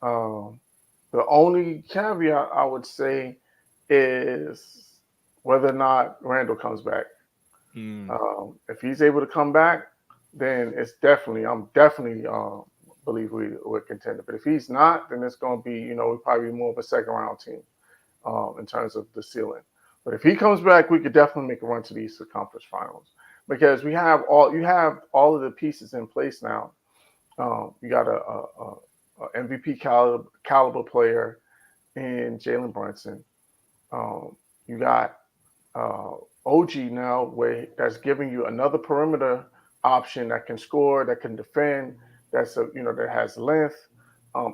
The only caveat I would say is whether or not Randall comes back. If he's able to come back, then I'm definitely believe we're contender. But if he's not, then it's going to be, we'll probably be more of a second round team in terms of the ceiling. But if he comes back, we could definitely make a run to the Eastern Conference Finals because you have all of the pieces in place now. You got a MVP caliber player in Jalen Brunson. You got OG now, that's giving you another perimeter option that can score, that can defend, that has length.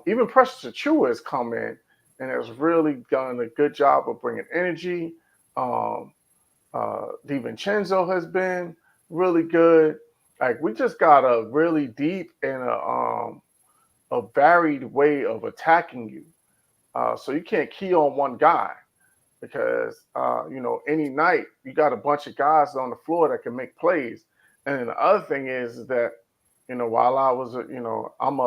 Even Precious Achiuwa has come in and has really done a good job of bringing energy. DiVincenzo has been really good. Like we just got a really deep and a varied way of attacking you. So you can't key on one guy because any night you got a bunch of guys on the floor that can make plays. And then the other thing is that while I was I'm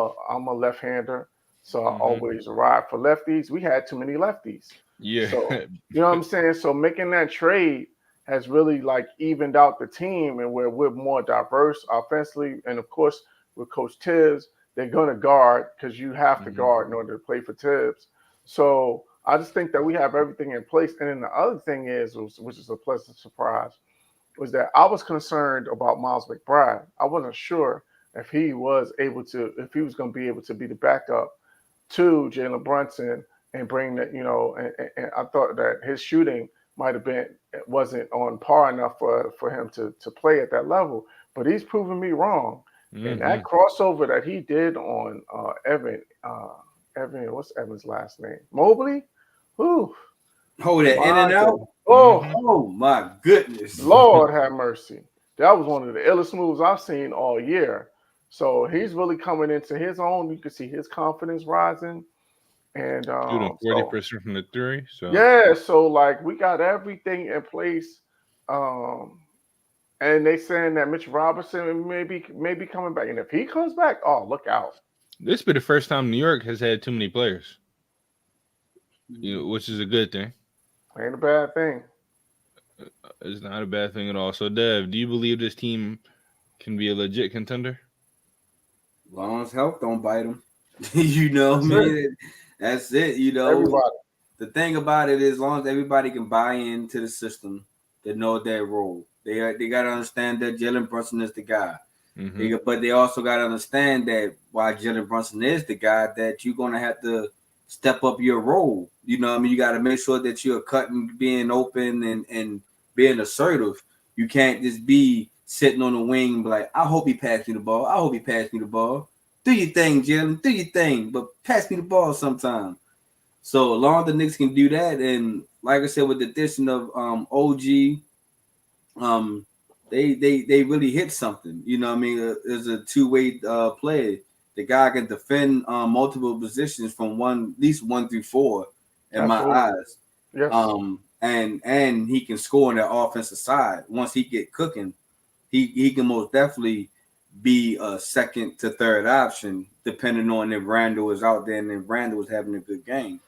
a left-hander, so I Hmm. always ride for lefties. We had too many lefties, Yeah. so you know what I'm saying. So making that trade has really like evened out the team, and where we're more diverse offensively, and of course with Coach Tibbs, they're gonna guard because you have to Hmm. guard in order to play for Tibbs. So I just think that we have everything in place. And then the other thing is, which is a pleasant surprise, was that I was concerned about Miles McBride. I wasn't sure if he was going to be able to be the backup to Jalen Brunson and bring that, and I thought that his shooting might have been wasn't on par enough for him to play at that level. But he's proven me wrong. And that Hmm. crossover that he did on Evan, what's Evan's last name? Mobley? Whew, Hold that in my and out. goodness. Oh, Hmm. Oh my goodness. Lord have mercy. That was one of the illest moves I've seen all year. So he's really coming into his own. You can see his confidence rising. And Shooting so 40% from the three. So yeah, so like we got everything in place. Um, and they saying that Mitch Robinson maybe coming back. And if he comes back, oh look out. this be the first time New York has had too many players, which is a good thing. Ain't a bad thing. It's not a bad thing at all. So, Dev, do you believe this team can be a legit contender? Long as health don't bite them. You know what I That's it. mean? That's it. Everybody. The thing about it is, as long as everybody can buy into the system, they know their role. They got to understand that Jalen Brunson is the guy. Hmm. But they also got to understand that while Jalen Brunson is the guy, that you're going to have to step up your role. You know what I mean? You got to make sure that you're cutting, being open, and being assertive. You can't just be sitting on the wing and be like, I hope he passed me the ball. I hope he passed me the ball. Do your thing, Jalen. Do your thing. But pass me the ball sometime. So as long as the Knicks can do that, and like I said, with the addition of OG, um, they really hit something. You know what I mean? It's a two-way play. The guy can defend multiple positions from at least 1 through 4 in my Absolutely. eyes. Yes. And he can score on the offensive side. Once he get cooking, he can most definitely be a second to third option, depending on if Randall is out there and if Randall is having a good game.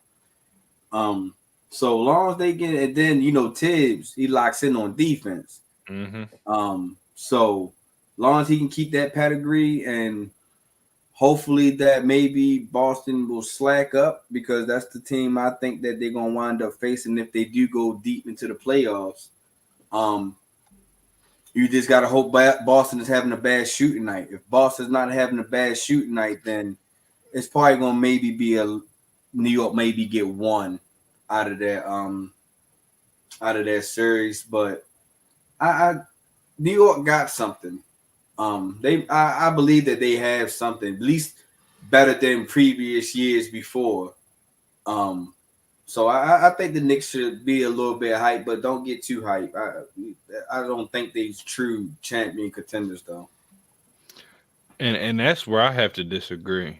Um, so long as they get it, then Tibbs, he locks in on defense. Hmm. So long as he can keep that pedigree, and hopefully that maybe Boston will slack up, because that's the team I think that they're gonna wind up facing if they do go deep into the playoffs. Um, you just gotta hope Boston is having a bad shooting night. If Boston's not having a bad shooting night, then it's probably gonna maybe be a New York maybe get one out of that series. But I New York got something. I believe that they have something at least better than previous years before. Um, so I think the Knicks should be a little bit hyped, but don't get too hyped. I don't think they's true champion contenders though. And that's where I have to disagree.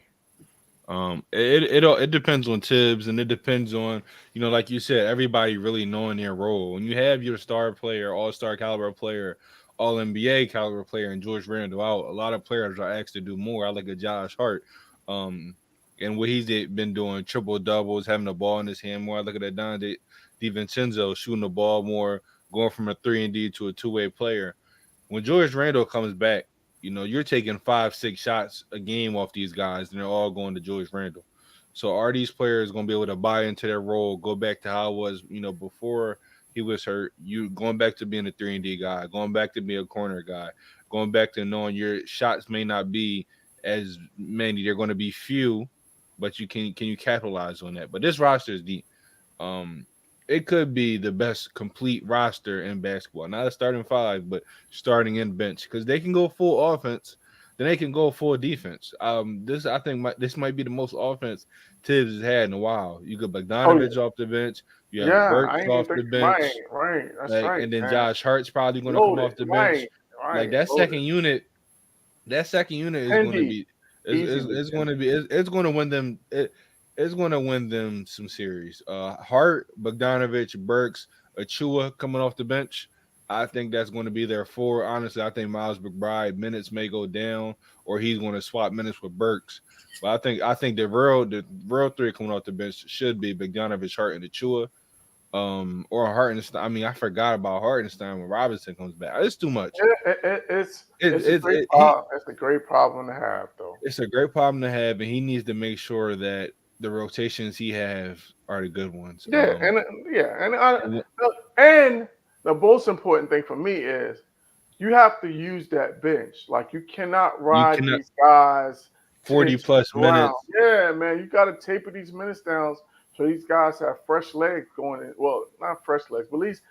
It depends on Tibbs, and it depends on, like you said, everybody really knowing their role. When you have your star player, all star caliber player, all NBA caliber player, and George Randall out, a lot of players are asked to do more. I look at Josh Hart, um, and what been doing, triple doubles, having the ball in his hand more. I look at Donde DiVincenzo shooting the ball more, going from a 3-and-D to a two-way player. When George Randall comes back, you're taking 5, 6 shots a game off these guys, and they're all going to George Randall. So are these players going to be able to buy into their role, go back to how it was, before he was hurt? You going back to being a 3-and-D guy, going back to being a corner guy, going back to knowing your shots may not be as many, they're going to be few, but can you capitalize on that? But this roster is deep. Um, it could be the best complete roster in basketball. Not a starting five, but starting in bench, because they can go full offense, then they can go full defense. This I think this might be the most offense Tibbs has had in a while. You got Oh yeah. Bogdanovich off the bench, you have Yeah, I Burks ain't even off think the right, bench, right. That's right, and then man. Josh Hart's probably going to come Loaded, off the bench. right, right, That loaded. second unit that second unit is going to Indeed. be Easily. it's going to be it's going to win them it's going to win them some series. Hart, Bogdanovich, Burks, Achua coming off the bench. I think that's going to be their four. Honestly, I think Miles McBride minutes may go down, or he's going to swap minutes with Burks. But I think the real three coming off the bench should be Bogdanovich, Hart, and Achua. Or Hartenstein. I mean, I forgot about Hartenstein when Robinson comes back. It's too much. It's a great He problem. It's a great problem to have, though. it's a great problem to have, and he needs to make sure that the rotations he have are the good ones. Yeah, and the most important thing for me is you have to use that bench. Like you cannot ride cannot these guys 40 10 plus rounds. minutes. Yeah, man, you got to taper these minutes down so these guys have fresh legs going in. Well, not fresh legs, but at least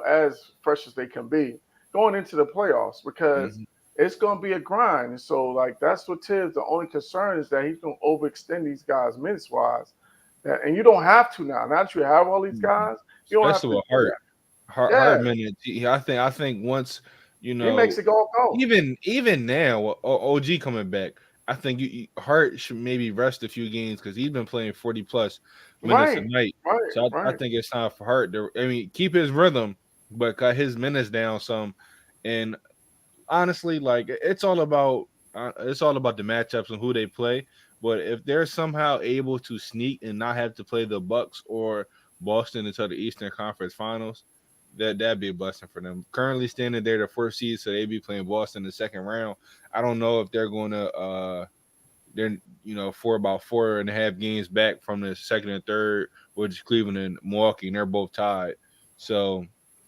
as fresh as they can be going into the playoffs because it's going to be a grind. And so, like that's what Tibbs. The only concern is that he's going to overextend these guys minutes wise, and you don't have to now. Now that you have all these guys, you don't Especially have to. with Hart minutes. I think once He makes it go. even now, OG coming back, I think Hart should maybe rest a few games because he's been playing 40 plus minutes a night. So I think it's time for Hart to, keep his rhythm, but cut his minutes down some. And honestly, like it's all about the matchups and who they play. But if they're somehow able to sneak and not have to play the Bucks or Boston until the Eastern Conference Finals, that'd be a blessing for them. Currently standing there, the first seed, so they'd be playing Boston in the second round. I don't know if they're going to they're for about 4.5 games back from the second and third, which is Cleveland and Milwaukee, and they're both tied. So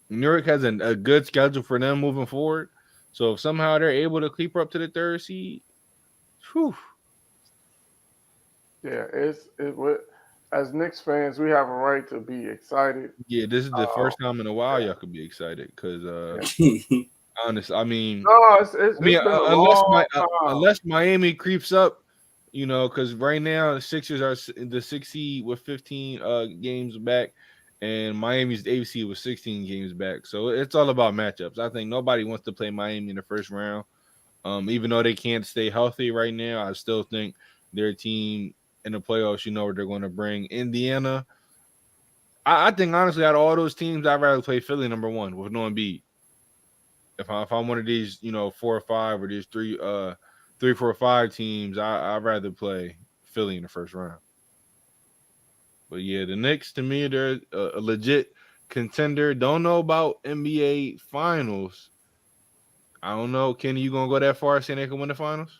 New York has a good schedule for them moving forward. So if somehow they're able to creep up to the third seed, whew. Yeah, as Knicks fans, we have a right to be excited. Yeah, this is the first time in a while y'all could be excited because honestly, unless Miami creeps up, because right now the Sixers are the 6th seed with 15 games back, and Miami's 8th seed with 16 games back. So it's all about matchups. I think nobody wants to play Miami in the first round. Even though they can't stay healthy right now, I still think their team in the playoffs, what they're going to bring. Indiana, I think honestly, out of all those teams, I'd rather play Philly number one with no Embiid. If I'm one of these, 4 or 5 or these 3, 4 or 5 teams, I'd rather play Philly in the first round. But yeah, the Knicks to me, they're a legit contender. Don't know about NBA Finals. I don't know, Kenny. You gonna go that far saying they can win the finals?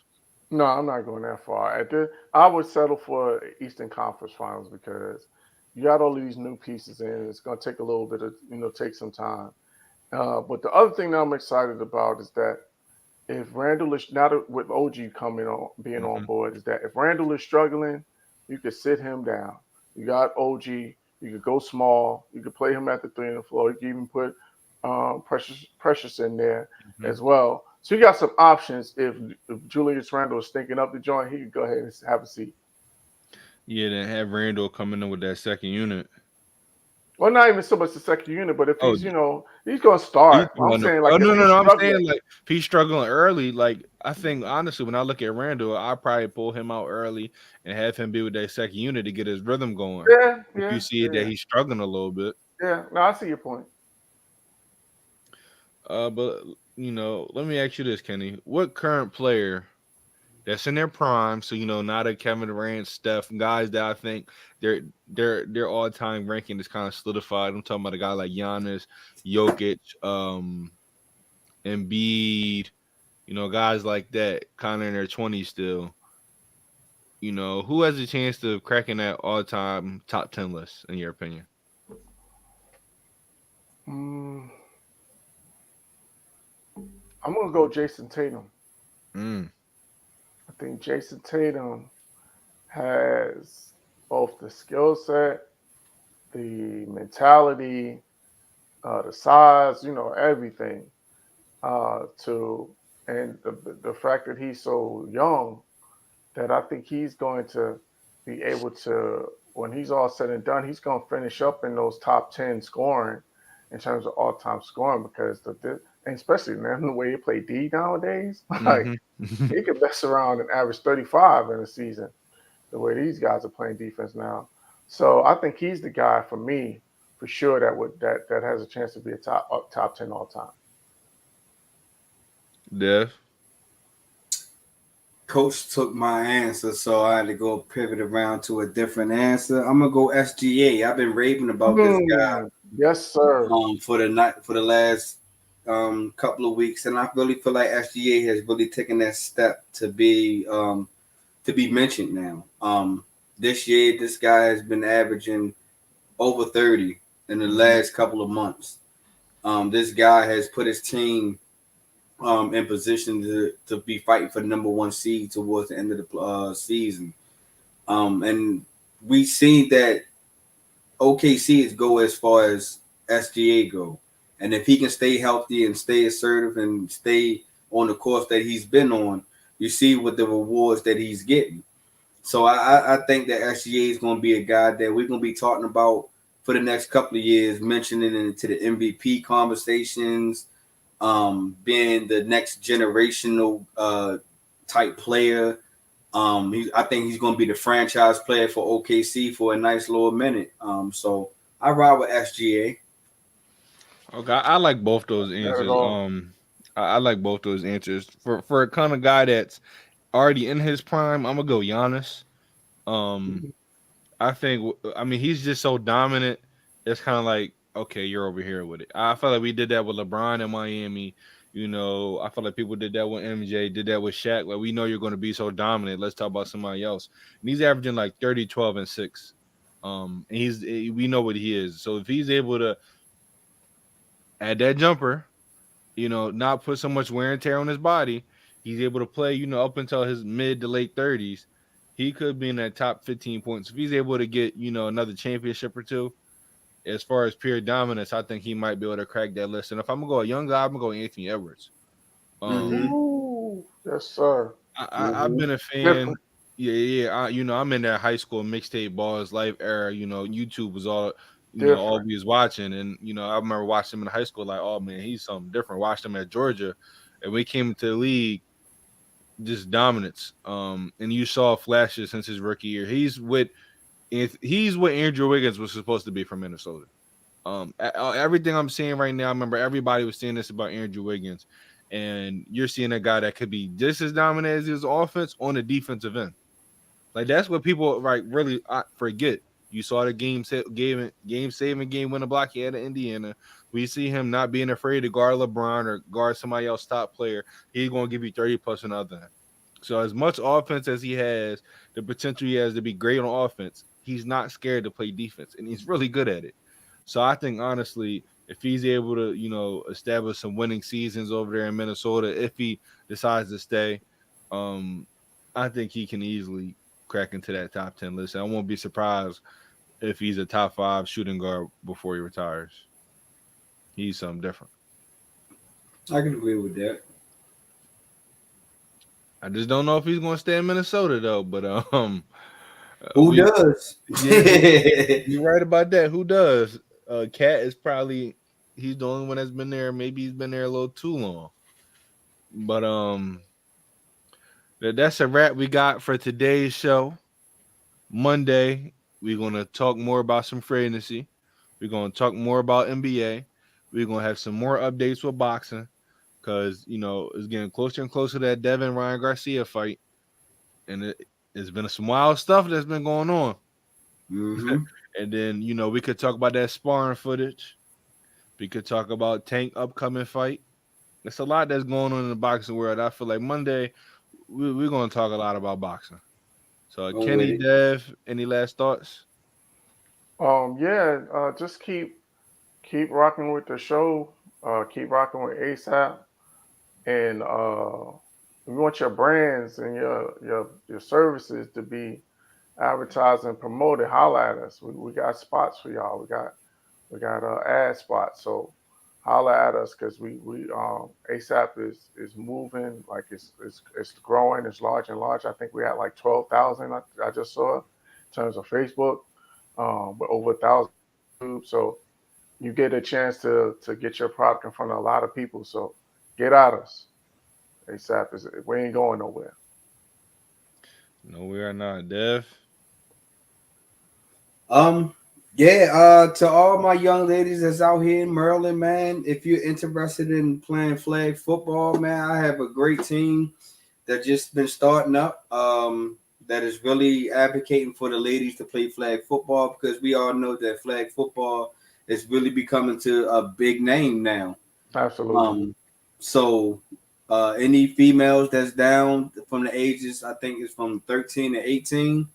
No, I'm not going that far. I would settle for Eastern Conference Finals because you got all of these new pieces in. It's going to take a little bit of, take some time. But the other thing that I'm excited about is that if Randall is now with OG being on board, is that if Randall is struggling, you could sit him down. You got OG. You could go small. You could play him at the 3 and the floor. You can even put Precious in there as well. So you got some options. If Julius Randle is thinking up the joint, he could go ahead and have a seat. Yeah, then have Randall coming in with that second unit. Well, not even so much the second unit, but if he's, he's going to start. I'm saying like if he's struggling early, like I think honestly, when I look at Randall, I probably pull him out early and have him be with that second unit to get his rhythm going. Yeah, if you see that he's struggling a little bit. Yeah, no, I see your point. But let me ask you this, Kenny. What current player that's in their prime, so not a Kevin Durant, Steph, guys that I think their all-time ranking is kind of solidified. I'm talking about a guy like Giannis, Jokic, Embiid, guys like that, kind of in their 20s still. Who has a chance to cracking that all-time top 10 list, in your opinion? I'm going to go Jason Tatum. I think Jason Tatum has both the skill set, the mentality, the size, everything. And the fact that he's so young, that I think he's going to be able to, when he's all said and done, he's going to finish up in those top 10 scoring in terms of all-time scoring because and especially now the way he play D nowadays, like Mm-hmm. he could mess around and average 35 in a season. The way these guys are playing defense now, so I think he's the guy for me for sure that has a chance to be a top 10 all time. Dev. Coach took my answer, so I had to go pivot around to a different answer. I'm gonna go SGA. I've been raving about this guy Yes, sir. for the night for the last couple of weeks, and I really feel like SGA has really taken that step to be mentioned now. This year, this guy has been averaging over 30 in the last couple of months. This guy has put his team in position to be fighting for the number one seed towards the end of the season. And we seen that OKC is go as far as SGA go. And if he can stay healthy and stay assertive and stay on the course that he's been on, you see what the rewards that he's getting. So I think that SGA is going to be a guy that we're going to be talking about for the next couple of years, mentioning into the MVP conversations, being the next generational type player. I think he's going to be the franchise player for OKC for a nice little minute. So I ride with SGA. Okay, I like both those Not at answers. all. I like both those answers for a kind of guy that's already in his prime. I'm gonna go Giannis. Um, I think. I mean, he's just so dominant. It's kind of like, okay, you're over here with it. I feel like we did that with LeBron in Miami. I feel like people did that with MJ, did that with Shaq. Like, we know you're going to be so dominant. Let's talk about somebody else. And he's averaging like 30, 12, and 6. And we know what he is. So if he's able to add that jumper, not put so much wear and tear on his body, he's able to play, up until his mid to late 30s. He could be in that top 15 points. If he's able to get, another championship or two, as far as pure dominance, I think he might be able to crack that list. And if I'm gonna go a young guy, I'm gonna go Anthony Edwards. Mm-hmm. Ooh, yes, sir. I've been a fan. Different. Yeah. I'm in that high school mixtape Balls Life era. YouTube was all all Different. we was watching, and I remember watching him in high school. Like, oh man, he's something different. Watched him at Georgia, and we came into the league, just dominance. And you saw flashes since his rookie year. He's what Andrew Wiggins was supposed to be from Minnesota. Everything I'm seeing right now, I remember everybody was saying this about Andrew Wiggins, and you're seeing a guy that could be just as dominant as his offense on the defensive end. Like, that's what people really forget. You saw the game saving game winning block he had at Indiana. We see him not being afraid to guard LeBron or guard somebody else top player. He's going to give you 30 plus on the other end. So as much offense as he has, the potential he has to be great on offense, he's not scared to play defense, and he's really good at it. So I think, honestly, if he's able to, establish some winning seasons over there in Minnesota, if he decides to stay, I think he can easily crack into that top 10 list. I won't be surprised if he's a top 5 shooting guard before he retires. He's something different. I can agree with that. I just don't know if he's going to stay in Minnesota though. But Who does? Yeah, you're right about that. Who does? Cat is probably he's the only one that's been there. Maybe he's been there a little too long. But that's a wrap we got for today's show. Monday, we're gonna talk more about some free agency. We're gonna talk more about NBA. We're gonna have some more updates with boxing because it's getting closer and closer to that Devin Ryan Garcia fight, and it's been some wild stuff that's been going on. Mm-hmm. And then we could talk about that sparring footage. We could talk about Tank upcoming fight. There's a lot that's going on in the boxing world. I feel like Monday we're gonna talk a lot about boxing. So Kenny, Dev, any last thoughts? Just keep rocking with the show. Keep rocking with ASAP, and we want your brands and your services to be advertised and promoted. Holla at us. We got spots for y'all. We got ad spots. So holla at us because we ASAP is moving, like it's growing. It's large and large. I think we had like 12,000. I just saw in terms of Facebook, but over 1,000 YouTube. So you get a chance to get your product in front of a lot of people. So get at us. ASAP. We ain't going nowhere. No, we are not, Dev. To all my young ladies that's out here in Maryland, man, if you're interested in playing flag football, man, I have a great team that just been starting up. That is really advocating for the ladies to play flag football, because we all know that flag football is really becoming to a big name now. Absolutely. So any females that's down from the ages, I think it's from 13 to 18.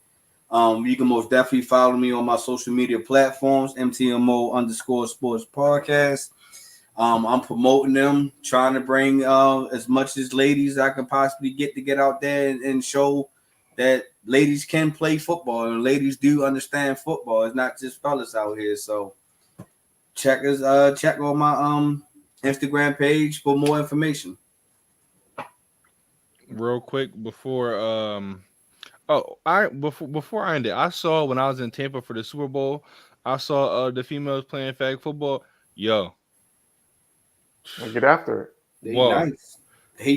You can most definitely follow me on my social media platforms, MTMO_sports podcast. I'm promoting them, trying to bring as much as ladies I can possibly get out there and show that ladies can play football and ladies do understand football. It's not just fellas out here. So check on my Instagram page for more information. Real quick before before I end it, I saw when I was in Tampa for the Super Bowl, I saw the females playing flag football. Yo, get after it. They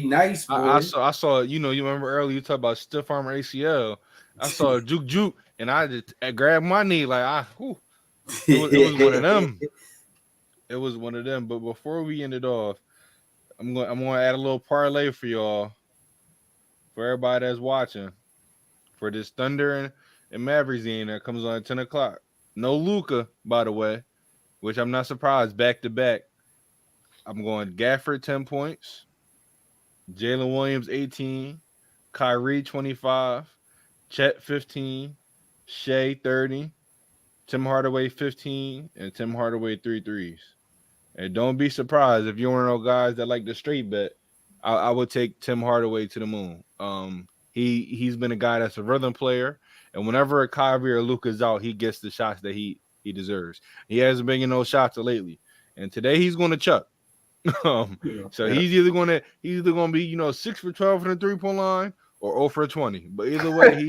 nice. Boy. I saw. You remember earlier you talked about stiff arm or ACL. I saw juke, and I grabbed my knee like it was one of them. It was one of them. But before we end it off, I'm going to add a little parlay for y'all, for everybody that's watching, for this Thunder and Mavericks game that comes on at 10 o'clock. No Luka, by the way, which I'm not surprised, back to back. I'm going Gafford 10 points, Jalen Williams 18, Kyrie 25, Chet 15, Shea 30, Tim Hardaway 15, and Tim Hardaway 3 threes. And don't be surprised if you're one of those guys that like the straight bet. I would take Tim Hardaway to the moon. He's been a guy that's a rhythm player, and whenever a Kyrie or Luka's out, he gets the shots that he deserves. He hasn't been getting those shots lately, and today he's going to chuck. He's either going to be 6 for 12 from the 3-point line or 0 for 20. But either way,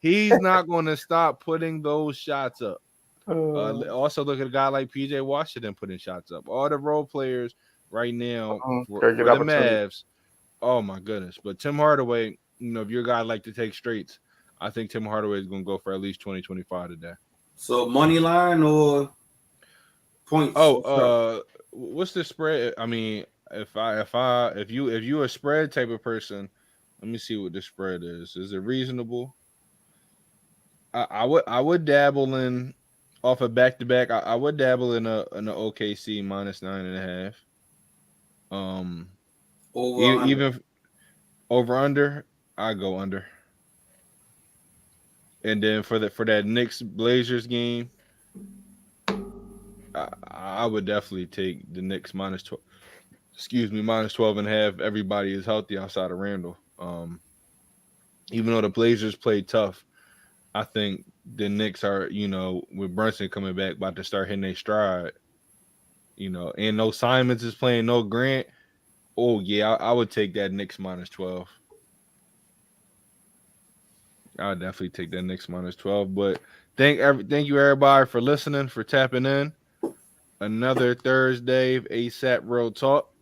he's not going to stop putting those shots up. Also, look at a guy like PJ Washington putting shots up. All the role players right now for the Mavs. Oh my goodness! But Tim Hardaway, if you're a guy like to take straights, I think Tim Hardaway is going to go for at least 20-25 today. So money line or points? What's the spread? I mean, if you a spread type of person, let me see what the spread is. Is it reasonable? I would dabble in off a back-to-back. I would dabble in a OKC -9.5. Even over under, I go under. And then for that Knicks Blazers game, I would definitely take the Knicks -12. -12.5. Everybody is healthy outside of Randall. Even though the Blazers played tough, I think the Knicks are, with Brunson coming back, about to start hitting their stride. And no Simons is playing, no Grant. Oh yeah, I would take that Knicks -12. I would definitely take that Knicks -12. But thank you everybody for listening, for tapping in. Another Thursday of ASAP Real Talk.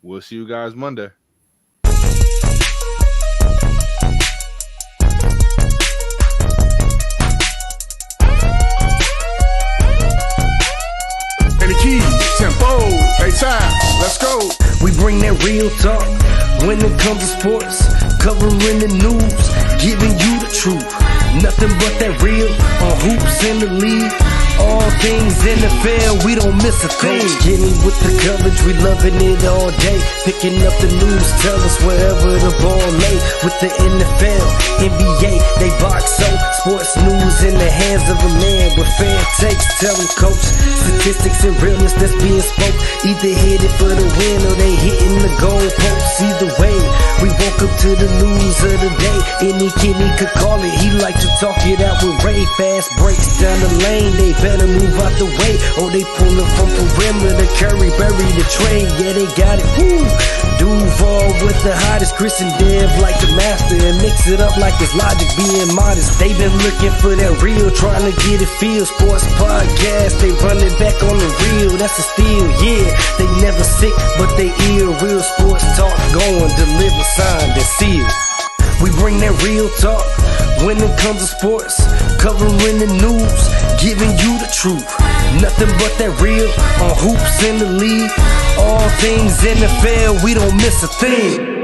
We'll see you guys Monday. And the keys, tempo, ASAP, let's go. We bring that real talk when it comes to sports, covering the news, giving you the truth. Nothing but that real on hoops in the league. All things NFL, we don't miss a thing. Getting with the coverage, we loving it all day. Picking up the news, tell us wherever the ball lay. With the NFL, NBA, they box so. Sports news in the hands of a man with fair takes. Tell them, coach, statistics and realness that's being spoke. Either hit it for the win or they hitting the goalposts. Either way, we woke up to the news of the day. Any kid could call it, he like to talk it out with Ray. Fast breaks down the lane, they better move out the way, or they pulling from perimeter. Curry bury the trade, yeah, they got it. Woo! Duval with the hottest, Chris and Dev like the master, and mix it up like it's Logic being modest. They been looking for that real, trying to get it feel. Sports podcast, they running back on the real. That's a steal, yeah. They never sick, but they ill. Real sports talk going, deliver, signed and sealed. We bring that real talk when it comes to sports, covering the news, giving you the truth. Nothing but that real on hoops in the league. All things NFL, we don't miss a thing.